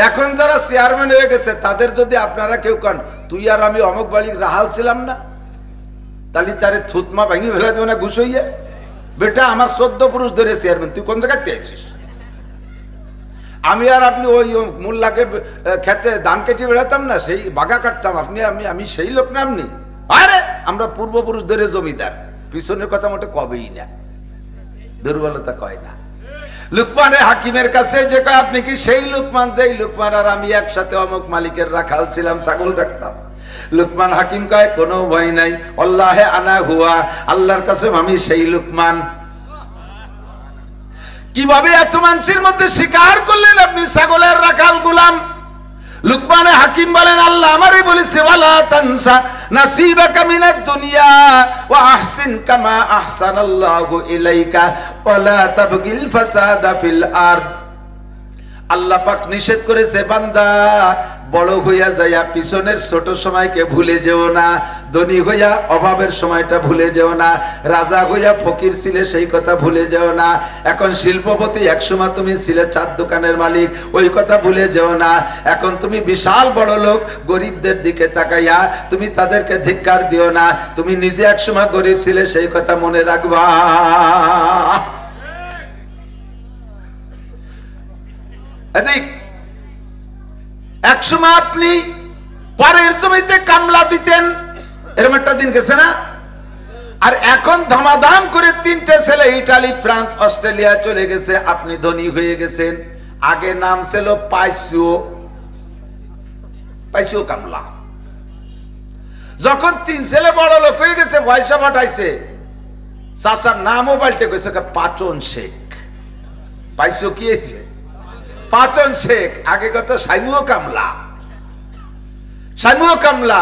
এখন যারা চেয়ারম্যান হয়ে গেছে তাদের যদি আপনারা কেউ কান, তুই আর আমি অমক বাড়ির রাহাল ছিলাম না, তাহলে তারে থুতমা ভাঙি ফেলে দেবে না ঘুষ হইয়া? বেটা আমার 14 পুরুষ ধরে চেয়ারম্যান, তুই কোন জায়গায় পেয়েছিস? আমি আর আপনি ওই মোল্লাকে খেতে ধান কেটে বেড়াতাম না, সেই বাগা কাটতাম, আপনি আমি সেই লোক না আপনি? আরে আমরা পূর্বপুরুষ ধরে জমিদার, পিছনের কথা মোটে কবেই না, দুর্বলতা কয় না। লুকমানে হাকিমের কাছে যে কয়, আপনি কি সেই লুকমান যেই লুকমান আর আমি একসাথে অমুক মালিকের রাখাল ছিলাম, ছাগল রাখতাম? লুকমান হাকিম কয়, কোনো ভয় নাই, আল্লাহে আনা হুয়া, আল্লাহর কাসম আমি সেই লুকমান। কিভাবে এত মানুষের মধ্যে স্বীকার করলেন আপনি ছাগলের রাখাল গোলাম? লুকমানে হাকিম বলেন, আল্লাহ আমারে বলেছে, ওয়ালা তানসা নাসিবাকা মিনাদ দুনিয়া ওয়া আহসিন কামা আহসানাল্লাহু ইলাইকা ওয়ালা তাবগিল ফাসাদা ফিল আরদ। আল্লাহ পাক নিষেধ করেছে, বান্দা বড় হইয়া যাইয়া পিছনের ছোট সময়কে ভুলে যেও না, ধনী হইয়া অভাবের সময়টা ভুলে যেও না, রাজা হইয়া ফকির ছিলে সেই কথা ভুলে যেও না, এখন শিল্পপতি একসময় তুমি ছিলে 4 দোকানের মালিক ওই কথা ভুলে যেও না, এখন তুমি বিশাল বড় লোক, গরিবদের দিকে তাকাইয়া তুমি তাদেরকে ধিক্কার দিও না, তুমি নিজে একসময় গরিব ছিলে সেই কথা মনে রাখবা। এদিক একসময় আপনি পরের জমিতে কামলা দিতেন, এরকম একটা দিন গেছে না? আর এখন ধমাধাম করে 3টে ছেলে ইটালি, ফ্রান্স, অস্ট্রেলিয়া চলে গেছে, আপনি ধনী হয়ে গেছেন। আগে নাম ছিল পাইসিও কামলা। যখন 3 ছেলে বড় লোক হয়ে গেছে, পয়সা পাঠাইছে, চাচার নামও পাল্টে গেছে পাচন শেখ। পাইসো কি হয়েছে? পাচন শেখ। আগে কত সাইমুও কামলা, সাইমুও কামলা।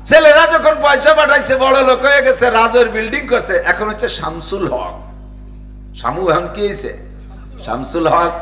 ছেলেরা যখন পয়সা পাঠাইছে, বড় লোক হয়ে গেছে, রাজের বিল্ডিং করছে, এখন হচ্ছে শামসুল হক। শামু এখন কি হয়েছে? শামসুল হক।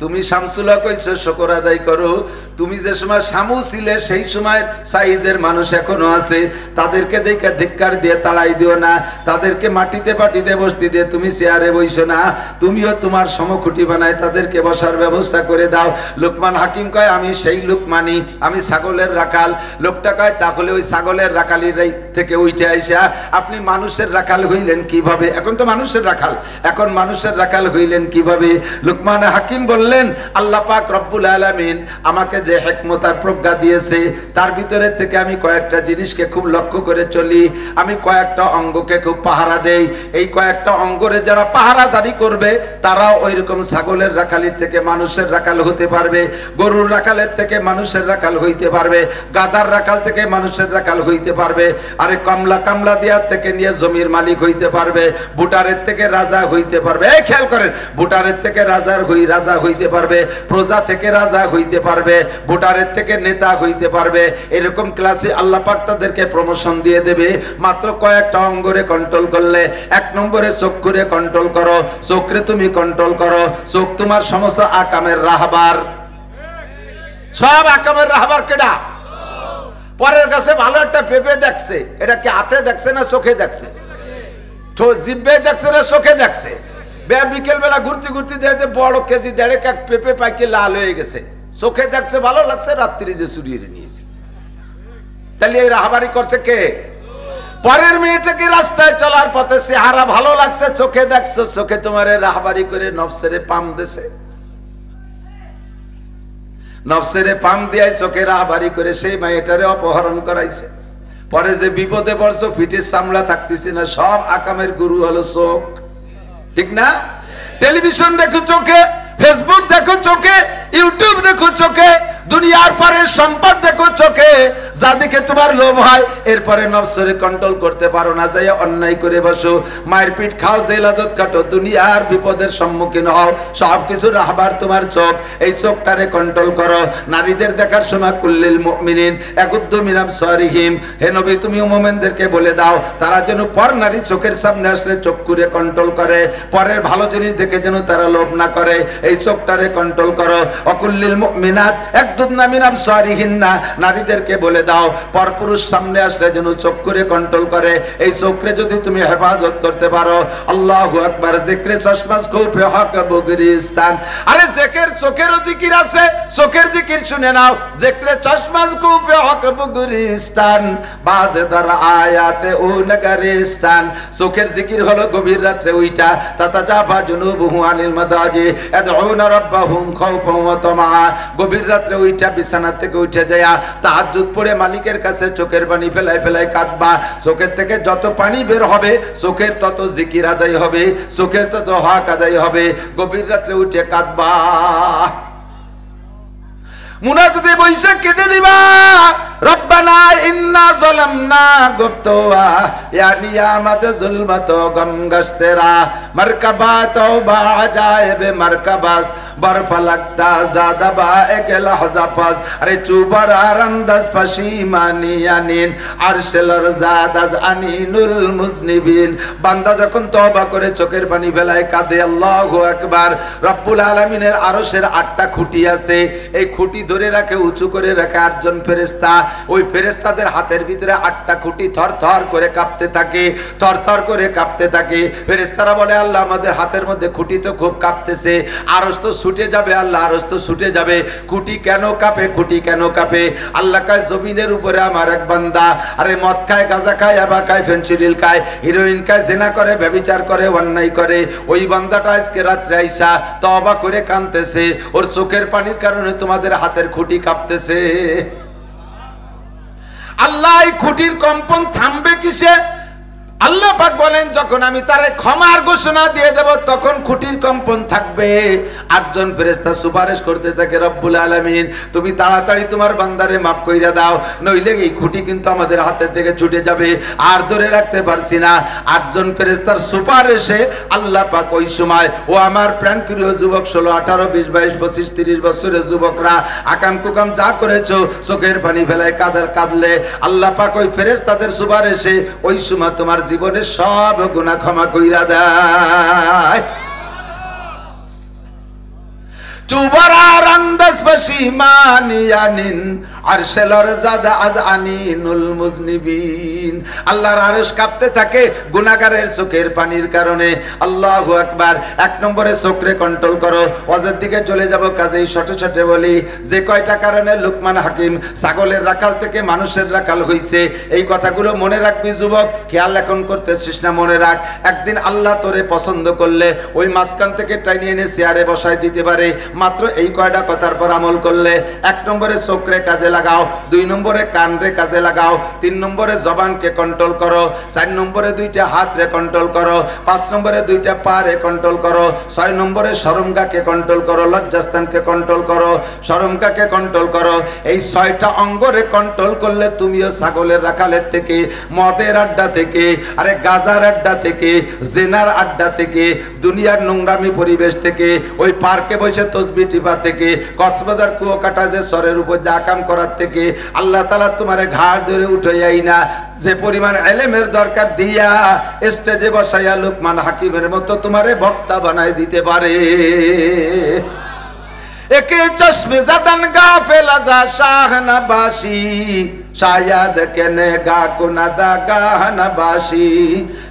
তুমি শামসুল হক হইছো, শুকর আদায় করো। তুমি যে সময় শামু ছিলে সেই সময় সাইজের মানুষ এখনো আছে, তাদেরকে দেখে ধিক্কার দিয়ে তাড়াই দিও না, তাদেরকে মাটিতে পাটিতে বসতে দিয়ে তুমি চেয়ারে বইছো না, তুমিও তোমার সমখুটি বানায় তাদেরকে বসার ব্যবস্থা করে দাও। লোকমান হাকিম কয়, আমি সেই লোকমানি, আমি ছাগলের রাখাল। লোকটা কয়, তাহলে ওই ছাগলের রাখালির থেকে উঠে আইসা আপনি মানুষের রাখাল হইলেন কিভাবে? এখন তো মানুষের রাখাল, এখন মানুষের রাখাল হইলেন কিভাবে? লোকমান হাকিম বললেন, আল্লাহ পাক রব্বুল আলামিন আমাকে যে হিকমত আর প্রজ্ঞা দিয়েছে, তার ভিতরে থেকে আমি কয়েকটা জিনিসকে খুব লক্ষ্য করে চলি, আমি কয়েকটা অঙ্গকে খুব পাহারা দেই। এই কয়েকটা অঙ্গরে যারা পাহারাদারি করবে, তারাও ওই রকম ছাগলের রাখালির থেকে মানুষের রাখাল হতে পারবে, গরুর রাখালের থেকে মানুষের রাখাল হইতে পারবে, গাধার রাখাল থেকে মানুষের রাখাল হইতে পারবে, আরে কামলা দেওয়ার থেকে নিয়ে জমির মালিক হইতে পারবে, ভোটারের থেকে রাজা হইতে পারবে। এই খেয়াল করেন, ভোটারের থেকে রাজা হইতে পারবে, প্রজা থেকে রাজা হইতে পারবে, ভোটারের থেকে নেতা হইতে পারবে। এরকম ক্লাসে আল্লাহ পাক তাদেরকে প্রমোশন দিয়ে দেবে মাত্র কয়েকটা অঙ্গরে কন্ট্রোল করলে। 1 নম্বরে চক্ষুরে কন্ট্রোল করো, চোখরে তুমি কন্ট্রোল করো। চোখ তোমার সমস্ত আকামের রাহবার, সব আকামের রাহবার কেডা? পরের কাছে ভালো একটা পেঁপে দেখছে, এটা কি হাতে দেখছে না চোখে দেখছে? জিব্বে দেখছে না চোখে দেখছে? বিকেল বেলা ঘুরতে ঘুরতে দেখতে বড় কেজি 1.5 কাপ পেঁপে পাইকে লাল হয়ে গেছে, চোখে দেখছে ভালো লাগছে, রাত্রি যে চুরিয়ে নিয়েছে। তাহলে এই রাহাবারি করছে কে? পরের মেয়েটাকে রাস্তায় চলার পথে চেহারা ভালো লাগছে, চোখে দেখছো, চোখে তোমার রাহাবারি করে নফসেরে পাম দেছে। নফসেরে পাম দিয়ে চোখে রাহাবারি করে সেই মেয়েটারে অপহরণ করাইছে। পরে যে বিপদে পড়ছো, পিঠের চামড়া থাকতেছে না, সব আকামের গুরু হলো চোখ, ঠিক না? টেলিভিশন দেখো চোখে, ফেসবুক দেখো চোখে, ইউটিউব দেখো চোখে, দুনিয়ার পরের সম্পদ দেখো চোখে, যা দেখে তোমার লোভ হয়। এরপরে নফসরে কন্ট্রোল করতে পারো না, যাই অন্যায় করে বসো, মায়ের পিঠ খাও, জেলাজত কাটো, দুনিয়ার বিপদের সম্মুখীন হও। সবকিছু রাহবার তোমার চোখ, এই চোখটারে কন্ট্রোল করো। নারীদের দেখার সময় কুল্লিল মুমিনিন ইয়াগুদ্দু মিন আবসারিহিম, হে নবী তুমিও মুমিনদেরকে বলে দাও তারা যেন পর নারী চোখের সামনে আসলে চোখ করে কন্ট্রোল করে, পরের ভালো জিনিস দেখে যেন তারা লোভ না করে, এই চোখটারে কন্ট্রোল করো। অকুল্লিল মুমিনাত ইয়াগুদ্দুনা মিন আবসারিহিন্না, নারীদেরকে বলে দাও পরপুরুষ সামনে আসলে যেন চোখ করে কন্ট্রোল করে, এই চোখরে যদি তুমি হেফাজত করতে পারো। আল্লাহু আকবার। জিক্রে চশমাস খুফে হক বুগরিস্তান, আরে জিকির চোখেরও জিকির আছে, চোখের জিকির শুনে নাও। জিক্রে চশমাস খুফে হক বুগরিস্তান, বাজেদার আয়াতে ও নগরিস্তান, চোখের জিকির হলো গভীর রাতে ওইটা, তাতাজাফা জুনুবুহু আনিল মাদাজি ইয়াদউনা রাব্বাহুম খাওফান ওয়া তামআ, গভীর রাতে ওইটা বিছানা থেকে উঠে যায় তাহাজ্জুদ পড়ে মালিকের কাছে চোখের পানি ফেলাই ফেলাই কাঁদবা। চোখের থেকে যত পানি বের হবে চোখের তত জিকির আদায় হবে, চোখের তত হক আদায় হবে। গভীর রাতে উঠে কাঁদবা, মুনাজাতে বইসা কেঁদে দিবা, রব্বানা ইন্না যালামনা গুফতওয়া ইয়া নিয়ামাত যুলমাত গম গশতেরা মারকাবা তওবা আজায়েবে মারকাবাস বরফালাক্তা জাদা বায়েক লাহজা পাস, আরে চুবার আরান্দাজ পশিমানিয়ানিন আরশেলর জাদাজ আনিনুল মুজনিবিন। বান্দা যখন তওবা করে চোখের পানি ফেলায় কাঁদে, আল্লাহু আকবার। রব্বুল আলামিনের আরশের 8টা খুঁটি আছে, এই খুঁটি ধরে রাখে, উঁচু করে রাখে 8 জন ফেরেশতা। ওই ফেরেশতাদের হাতের ভিতরে 8টা খুঁটি থরথর করে কাঁপতে থাকে, থরথর করে কাঁপতে থাকে। ফেরেশতারা বলে আল্লাহ আমাদের হাতের মধ্যে খুঁটি তো খুব কাঁপতেছে, আরশ তো ছুটে যাবে, আল্লাহ আরশ তো ছুটে যাবে, খুঁটি কেন কাঁপে, খুঁটি কেন কাঁপে? আল্লাহ কয় জমিনের উপরে আমার এক বান্দা আরে মদ খায়, গাঁজা খায়, আবা খায়, ফেনসিডিল খায়, হিরোইন খায়, জিনা করে, ব্যভিচার করে, অন্যায় করে। ওই বান্দাটা আজকে রাত্রে আইসা তওবা করে কাঁদতেছে, ওর চোখের পানির কারণে তোমাদের হাতের খুঁটি কাঁপতেছে। আল্লাহ এই খুঁটির কম্পন থামবে কিসে? আল্লাহ পাক বলেন যখন আমি তারে ক্ষমার ঘোষণা দিয়ে দেব তখন খুঁটির কম্পন থাকবে। 8 জন ফেরেশতা সুপারিশ করতে থাকে, রব্বুল আলামিন তুমি তাড়াতাড়ি তোমার বান্দারে মাফ কইরা দাও, নইলে এই খুঁটি কিন্তু আমাদের হাতের থেকে ছুটে যাবে, আর ধরে রাখতে পারছি না। 8 জন ফেরেশতার সুপারিশে আল্লাহ পাক ওই সময়, ও আমার প্রাণ প্রিয় যুবক 16, 18, 20, 22, 25, 30 বছরের যুবকরা, আকাম কুকাম যা করেছো, চোখের পানি ফেলায় কাঁদলে আল্লাহ পাক ওই ফেরেশতাদের সুপারিশে ওই সময় তোমার জীবনের সব গুনাহ ক্ষমা কইরা দেয়। চুবারার আন্দাজ পশিমানিয়ানিন আরশেলর জাদা আজ আনিনুল মুজনিবিন, আল্লাহর আরশ কাঁপতে থাকে গুনাহগারের চোখের পানির কারণে। আল্লাহু আকবার। 1 নম্বরে চোখরে কন্ট্রোল করো। ওয়াজের দিকে চলে যাব, কাজেই ছোট ছোট বলি যে কয়টা কারণে লোকমান হাকিম ছাগলের রাখাল থেকে মানুষের রাখাল হইছে, এই কথাগুলো মনে রাখবি যুবক, খেয়াল এখন করতেছিস না, মনে রাখ। একদিন আল্লাহ তোরে পছন্দ করলে ওই মাঝখান থেকে টাইনিয়ে এনে চেয়ারে বসাই দিতে পারে, মাত্র এই কয়টা কথার পর আমল করলে। 1 নম্বরে চোখরে কাজে লাগাও, 2 নম্বরে কানরে কাজে লাগাও, 3 নম্বরে জবানকে কন্ট্রোল করো, 4 নম্বরে 2টা হাতরে কন্ট্রোল করো, 5 নম্বরে 2টা পারে কন্ট্রোল করো, 6 নম্বরে শরমগাকে কন্ট্রোল করো, লজ্জাস্থানকে কন্ট্রোল করো, শরমগাকে কন্ট্রোল করো। এই 6টা অঙ্গরে কন্ট্রোল করলে তুমিও ছাগলের রাখালের থেকে, মদের আড্ডা থেকে, আরে গাজার আড্ডা থেকে, জেনার আড্ডা থেকে, দুনিয়ার নোংরামি পরিবেশ থেকে, ওই পার্কে বসে তসবি টিপা থেকে, কক্সবাজার কুয়াকাটা যে সরের উপর যা কাম করার থেকে আল্লাহ তাআলা তোমারে ঘাড় ধরে উঠাইয়াই না, যে পরিমাণ ইলমের দরকার দিয়া স্টেজে বসাইয়া লোকমান হাকিমের মতো তোমারে বক্তা বানাই দিতে পারে। একে চশমে জাদান গাফেল আজা শাহনাবাসী, শায়াদ কেনে গা কুনাদা গাহনাবাসী,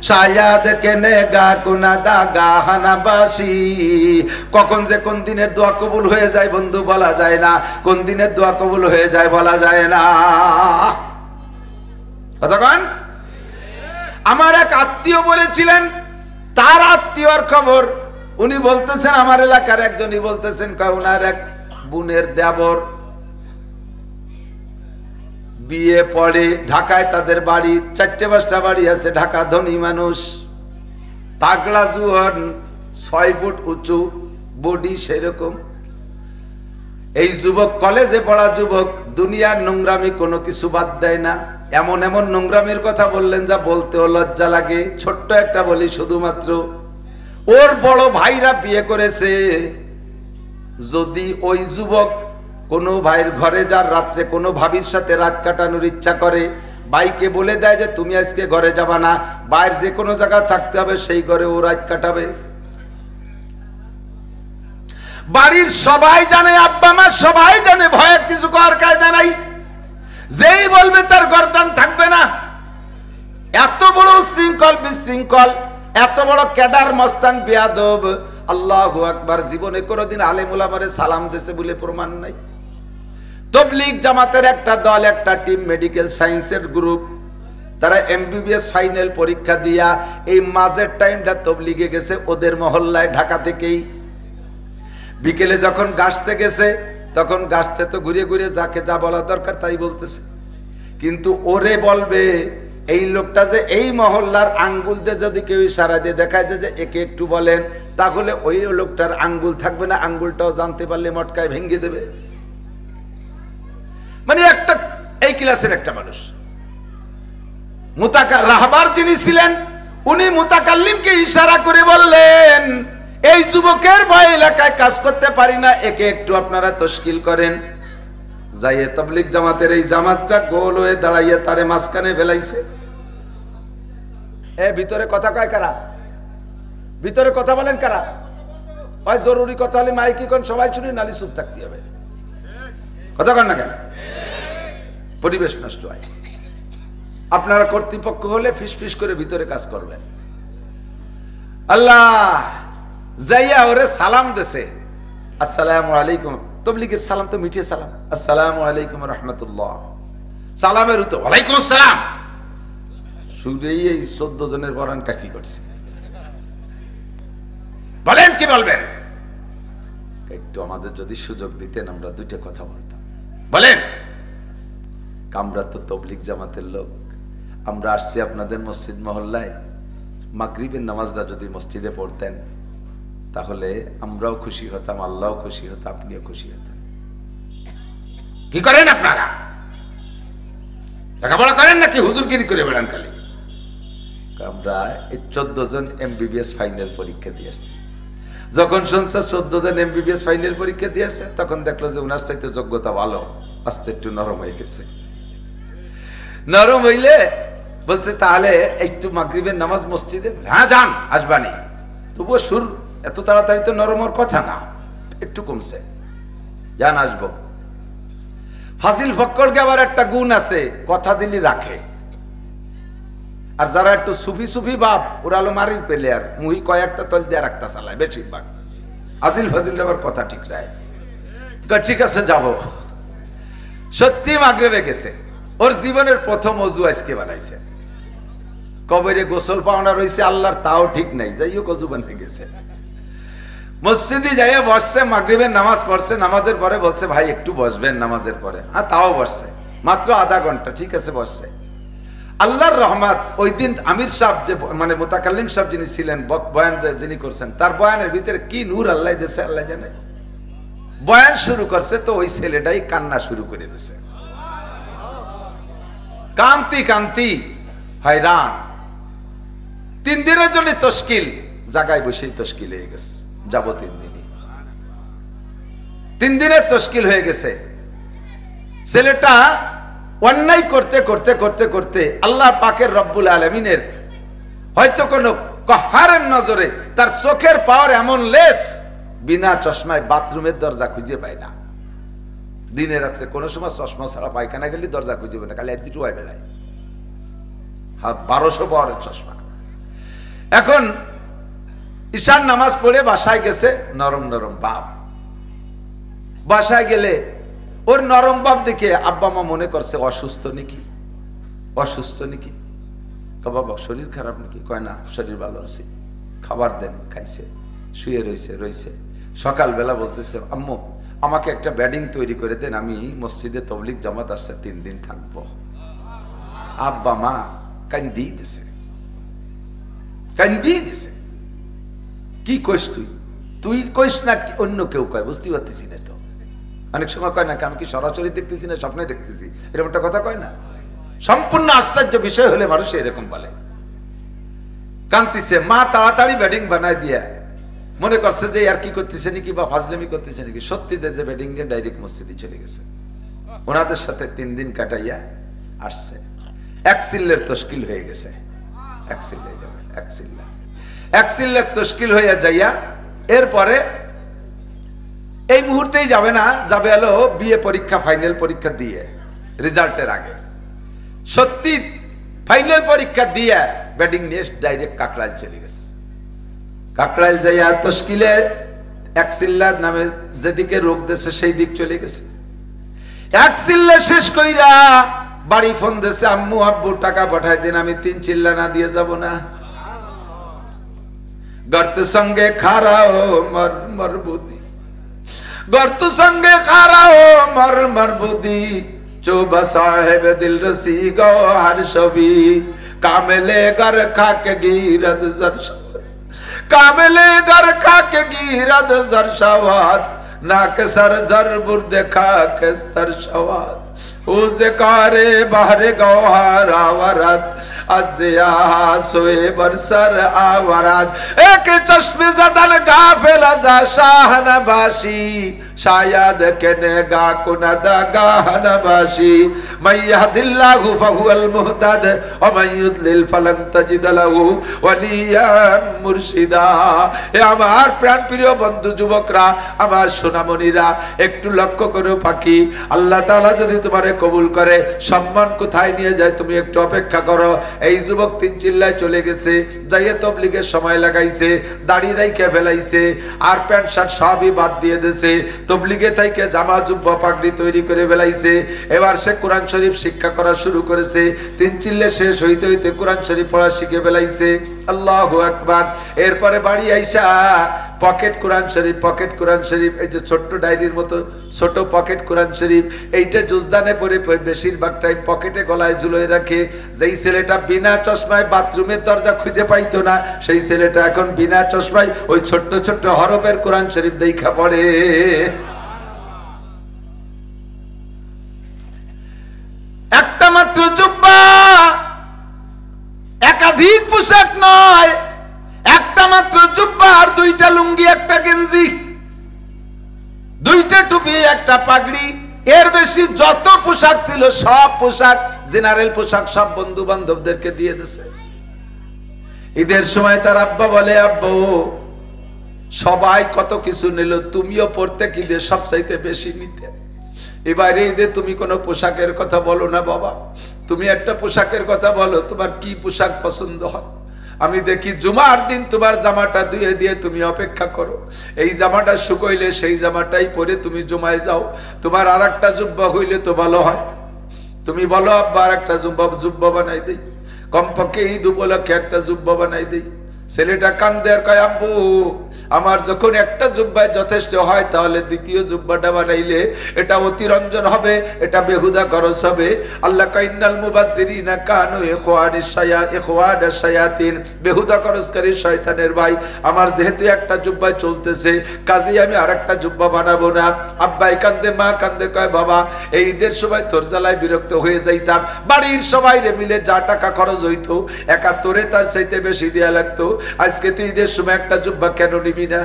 শায়াদ কেনে গা কুনাদা গাহনাবাসী। কখন যে কোন দিনের দোয়া কবুল হয়ে যায় বন্ধু বলা যায় না, কোন দিনের দোয়া কবুল হয়ে যায় বলা যায় না। কতক্ষণ? আমার এক আত্মীয় বলেছিলেন, তার আত্মীয়র খবর, উনি বলতেছেন আমার এলাকার একজনই বলতেছেন, ওনার এক বোনের দেবর বিয়ে পড়ে, ঢাকায় তাদের বাড়ি, 4-5টা বাড়ি আছে, ঢাকা ধনী মানুষ, তাগড়া জুয়ান, 6 ফুট উঁচু বডি সেরকম। এই যুবক, কলেজে পড়া যুবক, দুনিয়ার নোংরামি কোনো কিছু বাদ দেয় না। এমন এমন নোংরামির কথা বললেন যা বলতেও লজ্জা লাগে। ছোট্ট একটা বলি, শুধুমাত্র ওর বড় ভাইরা বিয়ে করেছে। যদি ওই যুবক কোনো ভাইয়ের ঘরে যার, রাত্রে কোনো ভাবির সাথে রাত কাটানোর ইচ্ছা করে, ভাইকে বলে দেয় যে তুমি আজকে ঘরে যাবা না, বাইরে যে কোনো জায়গায় থাকতে হবে, সেই ঘরে ও রাত কাটাবে। বাড়ির সবাই জানে, আব্বা মা সবাই জানে, ভয়ে কিছু করার কায়দা নাই। যেই বলবে তার গর্দান থাকবে না। এত বড় উশৃঙ্খল বিশৃঙ্খল, এত বড় ক্যাডার মস্তান বেয়াদব। আল্লাহু আকবার। জীবনে কোনোদিন আলেম ওলামারে সালাম দেশে বলে প্রমাণ নাই। তবলিগ জামাতের একটা দল, একটা টিম, মেডিকেল সায়েন্সের গ্রুপ, তারা এমবিবিএস ফাইনাল পরীক্ষা দিয়া এই মাঝের টাইমটা তবলিগে গেছে ওদের মহল্লায়, ঢাকা থেকেই। বিকেলে যখন গাছতে গেছে, তখন গাছতে তো ঘুরে ঘুরে যাকে যা বলা দরকার তাই বলতেছে। কিন্তু ওরে বলবে এই লোকটা যে এই মহল্লার, আঙ্গুল দিয়ে যদি কেউ ইশারা দিয়ে দেখায় যে একে একটু বলেন, তাহলে ওই লোকটার আঙ্গুল থাকবে না, আঙ্গুলটাও জানতে পারলে মটকায় ভেঙে দেবে। মানে একটা এই ক্লাসের একটা মানুষ, রাহবার যিনি ছিলেন, উনি মুতাকাল্লিমকে ইশারা করে বললেন এই যুবকের ভয় এলাকায় কাজ করতে পারি না, একে একটু আপনারা তশকিল করেন। যাইয়ে তাবলীগ জামাতের এই জামাতটা গোল হয়ে দাঁড়াইয়ে তারে মাঝখানে ফেলাইছে। ভিতরে কথা কয় কারা? ভিতরে কথা বলেন কারা? ওই জরুরি কথা হলে মাইকি কোন সবাই শুনি, নালি চুপ থাকতে হবে। কথা কন না কেন? পরিবেশ নষ্ট হয়। আপনারা কর্তৃপক্ষ হলে ফিস করে ভিতরে কাজ করবেন। আল্লাহ যাইয়া ওরে সালাম দেছে, আসসালামু আলাইকুম। তবলিগের সালাম তো মিঠিয়ে সালাম, আসসালামু আলাইকুম রাহমাতুল্লাহ। সালামের উত্তর ওয়ালাইকুম আসসালাম। শুনেই এই 14 জনের বরান কাকি করছে। বলেন কি বলবেন? একটু আমাদের যদি সুযোগ দিতেন আমরা দুইটা কথা বলতাম। বলেন। আমরা তো তবলিগ জামাতের লোক, আমরা আসছি আপনাদের মসজিদ মহল্লায়, মাগরিবের নামাজটা যদি মসজিদে পড়তেন তাহলে আমরাও খুশি হতাম, আল্লাহও খুশি হতো, আপনিও খুশি হতেন। কি করেন আপনারা? লেখাপড়া করেন নাকি হুজুরগিরি করে বেড়ান খালি? আমরা এই 14 জন এমবিবিএস ফাইনাল পরীক্ষা দিয়ে আসছি। যখন শুনছে 14 জন এমবিবিএস ফাইনাল পরীক্ষা দিয়ে আসছে, তখন দেখলো যে ওনার চাইতে যোগ্যতা ভালো, আস্তে একটু নরম হয়ে গেছে। নরম হইলে বলছে তাহলে একটু মাগরিবের নামাজ মসজিদে, হ্যাঁ যান, আসবানি। তবুও সুর এত তাড়াতাড়ি তো নরম হওয়ার কথা না, একটু কমছে, যান আসবো। ফাজিল ফক্করকে আবার একটা গুণ আছে, কথা দিলি রাখে। আর যারা একটু সুফি সুফি বাপ, ওরা হলো মারির প্লেয়ার, মুহি কয়েকটা তল দিয়ে একটা চালায় বেশিরভাগ। আজিল ফাজিল আবার কথা ঠিক রায়, ঠিক আছে যাব। সত্যি মাগরিবে গেছে, ওর জীবনের প্রথম অজু আজকে বানাইছে। কবরে গোসল পাওনা রয়েছে আল্লাহর, তাও ঠিক নাই, যাই হোক অজু বানিয়ে গেছে। মসজিদে যাইয়া বসছে, মাগরিবের নামাজ পড়ছে, নামাজের পরে বলছে ভাই একটু বসবেন নামাজের পরে। হ্যাঁ তাও বসছে, মাত্র আধা ঘন্টা, ঠিক আছে বসছে। আল্লাহর রহমত, ওই দিন আমির সাহেব যে মানে মুতাকাল্লিম সাহেব যিনি ছিলেন, বয়ান যিনি করছেন, তার বয়ানের ভিতরে কি নূর আল্লাহ দিয়েছে আল্লাহ জানে। বয়ান শুরু করছে তো ওই ছেলেটাই কান্না শুরু করে দিয়েছে, কান্তি কান্তি হয়রান। 3 দিনের জন্য তশকিল, জায়গায় বসেই তশকিল হয়ে গেছে, যাব 3 দিনই। 3 দিনের তশকিল হয়ে গেছে। ছেলেটা অন্যায় করতে করতে করতে করতে আল্লাহ পাকের রব্বুল আলামিনের হয়তো কোনো কহারের নজরে তার চোখের পাওয়ার এমন লেস, বিনা চশমায় বাথরুমের দরজা খুঁজে পায় না। দিনে রাত্রে কোনো সময় চশমা ছাড়া পায়খানা গেলে দরজা খুঁজে পায় না, খালি একদিন টুয়াই বেড়ায়। 1200 পাওয়ারের চশমা। এখন ঈশার নামাজ পড়ে বাসায় গেছে, নরম নরম বাপ। বাসায় গেলে ওর নরম বাপ দেখে আব্বা মা মনে করছে অসুস্থ নাকি, অসুস্থ নাকি। বাবা শরীর খারাপ নাকি? কয় না, শরীর ভালো আছে। খাবার দেন, খাইছে, শুয়ে রয়েছে। সকালবেলা বলতেছে আম্মু আমাকে একটা ব্যাডিং তৈরি করে দেন, আমি মসজিদে তবলিগ জামাত আসছে 3 দিন থাকবো। আব্বা মা কান্দি দিছে, কান্দি দিছে। কি কইস তুই? তুই কইস না অন্য কেউ কয়? বুঝতে পারতেছি না তো। অনেক সময় কয় না আমি কি সরাসরি দেখতেছি না স্বপ্নে দেখতেছি, এরকম একটা কথা কয় না? সম্পূর্ণ আশ্চর্য বিষয় হলে মানুষ এরকম বলে। কান্দিছে, মা তাড়াতাড়ি ব্যাডিং বানায় দিয়া মনে করছে যে আর কি করতেছে নাকি বা ফাজলামি করতেছে নাকি, সত্যি যে ব্যাডিং নিয়ে ডাইরেক্ট মসজিদে চলে গেছে। ওনাদের সাথে 3 দিন কাটাইয়া আসছে। 1 সিল্লের তশকিল হয়ে গেছে। 1 সিল্লে যাবে, 1 সিল্লের তশকিল হইয়া যাইয়া এরপরে এই মুহূর্তেই যাবে না, যাবে হলো বিএ পরীক্ষা, ফাইনাল পরীক্ষা দিয়ে রেজাল্টের আগে। সত্যি ফাইনাল পরীক্ষা দিয়ে ব্যাটিং নিয়ে ডাইরেক্ট কাকরাইল চলে গেছে। কাকরাইল যাইয়া তশকিলে 1 সিল্লার নামে যেদিকে রোগ দেশে সেই দিক চলে গেছে। 1 সিল্লা শেষ কইরা বাড়ি ফোন দেশে, আম্মু আব্বু টাকা পাঠাই দিন, আমি 3 চিল্লা না দিয়ে যাব না। গর্ত সঙ্গে খারাও মর মরবুদি, গর্ত সঙ্গে খারাও মর মরবুদি, চোবা সাহেব দিল রসি গৌহর ছবি, কামলে গর খাক গিরদ জরশাওয়াত, কামলে গর খাক গিরদ জরশাওয়াত, নাক সর জর বুর্দ খাক স্তর শওয়াত, উজে কারে বাহরে গৌহর আওয়ারাত, আজিয়া সোয়ে বরসর আওয়ারাত, এক চশমে জদন গাফিল আজা শাহনবাসী, শায়দ কেনে গা কুনদা গাহনবাসী, মাইয়াহদিল্লাহু ফাহুয়াল মুহতাদ ওয়া মাইয়ুদলিল ফালান তাজিদ লাহু ওয়ালিয়া মুরশিদা। এ আমার প্রাণপ্রিয় বন্ধু যুবকরা, আমার সোনামণিরা, একটু লক্ষ্য করো পাখি, আল্লাহ তাআলা যদি তোমারে কবুল করে সম্মান কোথায় নিয়ে যায় তুমি একটু অপেক্ষা করো। এই যুবক 3 চিল্লায় চলে গেছে, যাইয়ে তবলিগের সময় লাগাইছে, দাড়ি রাইখে ফেলাইছে, আর প্যান্ট শার্ট সবই বাদ দিয়ে দিয়েছে, তবলিগে থেকে জামা জুব্বা পাগড়ি তৈরি করে ফেলাইছে। এবার সে কোরআন শরীফ শিক্ষা করা শুরু করেছে। 3 চিল্লে শেষ হইতে হইতে কোরআন শরীফ পড়া শিখে ফেলাইছে। আল্লাহু আকবার। এরপরে বাড়ি আইসা পকেট কোরআন শরীফ, পকেট কোরআন শরীফ, এই যে ছোট্ট ডায়েরির মতো ছোট পকেট কোরআন শরীফ, এইটা জুজদানে পরে বেশিরভাগ টাইম পকেটে গলায় ঝুলিয়ে রাখে। যেই ছেলেটা বিনা চশমায় বাথরুমের দরজা খুঁজে পাইতো না, সেই ছেলেটা এখন বিনা চশমায় ওই ছোট্ট ছোট্ট হরফের কোরআন শরীফ দেখা পড়ে। একটা মাত্র জুব্বা, একাধিক পোশাক নয়, একটা মাত্র জুব্বা আর 2টা লুঙ্গি, একটা গেঞ্জি, 2টা টুপি, একটা পাগড়ি, এর বেশি যত পোশাক ছিল সব পোশাক, জেনারেল পোশাক সব বন্ধু বান্ধবদেরকে দিয়ে দিয়েছে। ঈদের সময় তার আব্বা বলে, আব্বু সবাই কত কিছু নিল, তুমিও পড়তে কি দিয়ে সবচাইতে বেশি নিতে, এবারে ঈদে তুমি কোনো পোশাকের কথা বলো না বাবা, তুমি একটা পোশাকের কথা বলো, তোমার কি পোশাক পছন্দ হয়। আমি দেখি জুমার দিন তোমার জামাটা ধুয়ে দিয়ে তুমি অপেক্ষা করো, এই জামাটা শুকাইলে সেই জামাটাই পরে তুমি জুমায় যাও, তোমার আর একটা জুব্বা হইলে তো ভালো হয়। তুমি বলো আব্বা আর একটা জুব্বা বানাই দেই, কমপক্ষে ঈদ উপলক্ষে একটা জুব্বা বানাই দেই। ছেলেটা কান্দে আর কয়, আব্বু আমার যখন একটা জুব্বায় যথেষ্ট হয় তাহলে দ্বিতীয় জুব্বাটা বানাইলে এটা অতিরঞ্জন হবে, এটা বেহুদা খরচ হবে। আল্লাহ কয়, ইন্নাল মুবাদ্দিরিনা কানু ইখওয়ানাশ শায়াতিন, বেহুদা খরচকারী শয়তানের ভাই। আমার যেহেতু একটা জুব্বায় চলতেছে, কাজেই আমি আরেকটা জুব্বা বানাবো না। আব্বাই কান্দে, মা কান্দে, কয় বাবা এই ঈদের সময় তোর জ্বালায় বিরক্ত হয়ে যাইতাম, বাড়ির সবাই মিলে যা টাকা খরচ হইতো একা তোরে তার চাইতে বেশি দেয়া লাগতো, আজকে তুই ঈদের সময় একটা জুব্বা কেন নিবি না?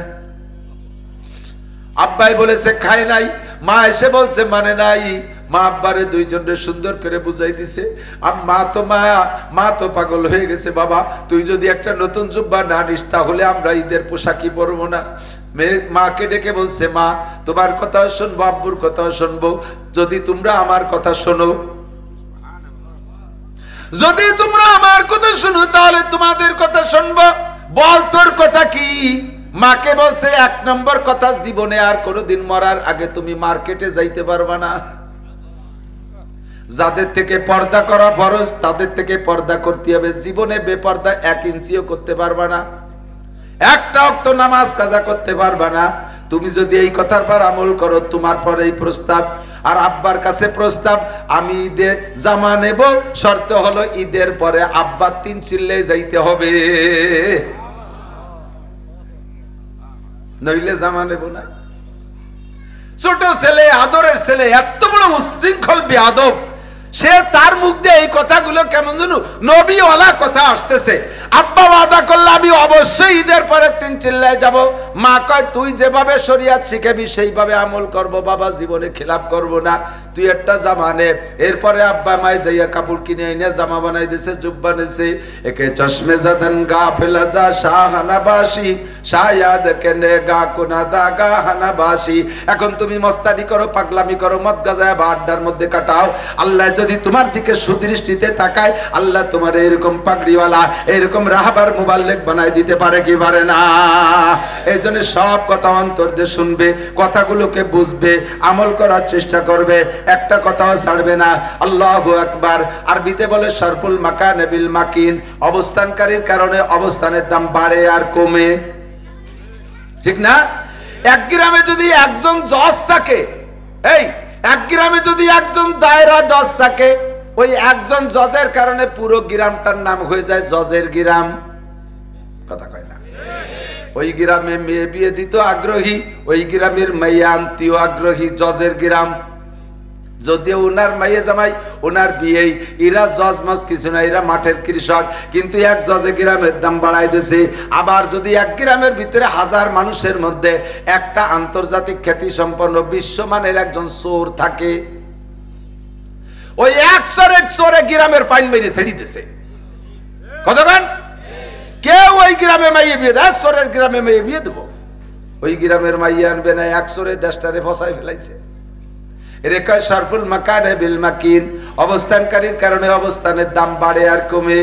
আব্বাই বলেছে খায় নাই, মা এসে বলছে মানে নাই। মা আব্বারে দুইজনে সুন্দর করে বুঝাই দিছে। মা তো পাগল হয়ে গেছে, বাবা তুই যদি একটা নতুন জুব্বা না নিস তাহলে আমরা ঈদের পোশাকই পরবো না। মাকে ডেকে বলছে, মা তোমার কথাও শুনবো, আব্বুর কথাও শুনবো, যদি তোমরা আমার কথা শোনো, যদি তোমরা আমার কথা শুনো তাহলে তোমাদের কথা শুনবো। বল তোর কথা কি? মাকে বলছে, 1 নম্বর কথা, জীবনে আর কোনোদিন মরার আগে তুমি মার্কেটে যাইতে পারবা না। যাদের থেকে পর্দা করা ফরজ তাদের থেকে পর্দা করতে হবে, জীবনে বেপর্দা 1 ইঞ্চিও করতে পারবা না। একটা ওয়াক্ত নামাজ কাজা করতে পারবা না। তুমি যদি এই কথার পর আমল করো, তোমার পরে এই প্রস্তাব। আর আব্বার কাছে প্রস্তাব, আমি ঈদের জামা নেব, শর্ত হলো ঈদের পরে আব্বা 3 চিল্লে যাইতে হবে, নইলে জামা নেব না। ছোট ছেলে, আদরের ছেলে, এত বড় উশৃঙ্খল বেয়াদব, সে তার মুখ দিয়ে এই কথাগুলো কেমন যেন নবীওয়ালা কথা আসতেছে। আব্বা ওয়াদা করলে আমি অবশ্যই ঈদের পরে 3 চিল্লায় যাব। মা কয় তুই যেভাবে শরিয়াত শিখাবি সেইভাবে আমল করব বাবা, জীবনে খিলাফ করব না, তুই একটা জামা নে। এরপরে আব্বা মায় যাইয়া কাপড় কিনে এনে জামা বানাই দিয়েছে, জুব্বা নিয়েছে। একে চশমে জাদান গা ফেলাজা শাহানাবাসী শায়াদ কেনে গা কোনা দাগা হানাবাসী। এখন তুমি মস্তানি করো, পাগলামি করো, মদ গাজায় বা আড্ডার মধ্যে কাটাও। আল্লাহ যদি তোমার দিকে সুদৃষ্টিতে তাকায়, আল্লাহ তোমার এরকম পাগড়িওয়ালা, এরকম রাহবার মুবাল্লিগ বানাই দিতে পারে কি পারে না? এই জন্য সব কথা অন্তর দিয়ে শুনবে, কথাগুলোকে বুঝবে, আমল করার চেষ্টা করবে, একটা কথাও ছাড়বে না। আল্লাহু আকবার। আরবিতে বলে শরফুল মাকান বিল মাকিন, অবস্থানকারীর কারণে অবস্থানের দাম বাড়ে আর কমে, ঠিক না? এক গ্রামে যদি একজন জজ থাকে, এই এক গ্রামে যদি একজন দায়রা জজ থাকে, ওই একজন জজের কারণে পুরো গ্রামটার নাম হয়ে যায় জজের গ্রাম। কথা কয় না? ওই গ্রামে মেয়ে বিয়ে দিত আগ্রহী, ওই গ্রামের মেয়ে আনতেও আগ্রহী, জজের গ্রাম। যদিও ওনার মাইয়ে জামাই, ওনার বিয়েই, এরা জজ মজ কিছু না, এরা মাঠের কৃষক, কিন্তু এক জজে গ্রামের দাম বাড়াই দিয়েছে। আবার যদি এক গ্রামের ভিতরে 1000 মানুষের মধ্যে একটা আন্তর্জাতিক খ্যাতি সম্পন্ন বিশ্বমানের একজন চোর থাকে, ওই এক চোরে গ্রামের ফাইন মেরে ছেড়ে দিয়েছে। কতক্ষণ কেউ ওই গ্রামে মাইয়ে বিয়ে দেয়, চোরের গ্রামে মেয়ে বিয়ে দেবো, ওই গ্রামের মাইয়ে আনবে না, এক চোরে দেশটারে ফসাই ফেলাইছে। রেখা শরফুল মাকান বিল মাকিন, অবস্থানকারীর কারণে অবস্থানের দাম বাড়ে আর কমে।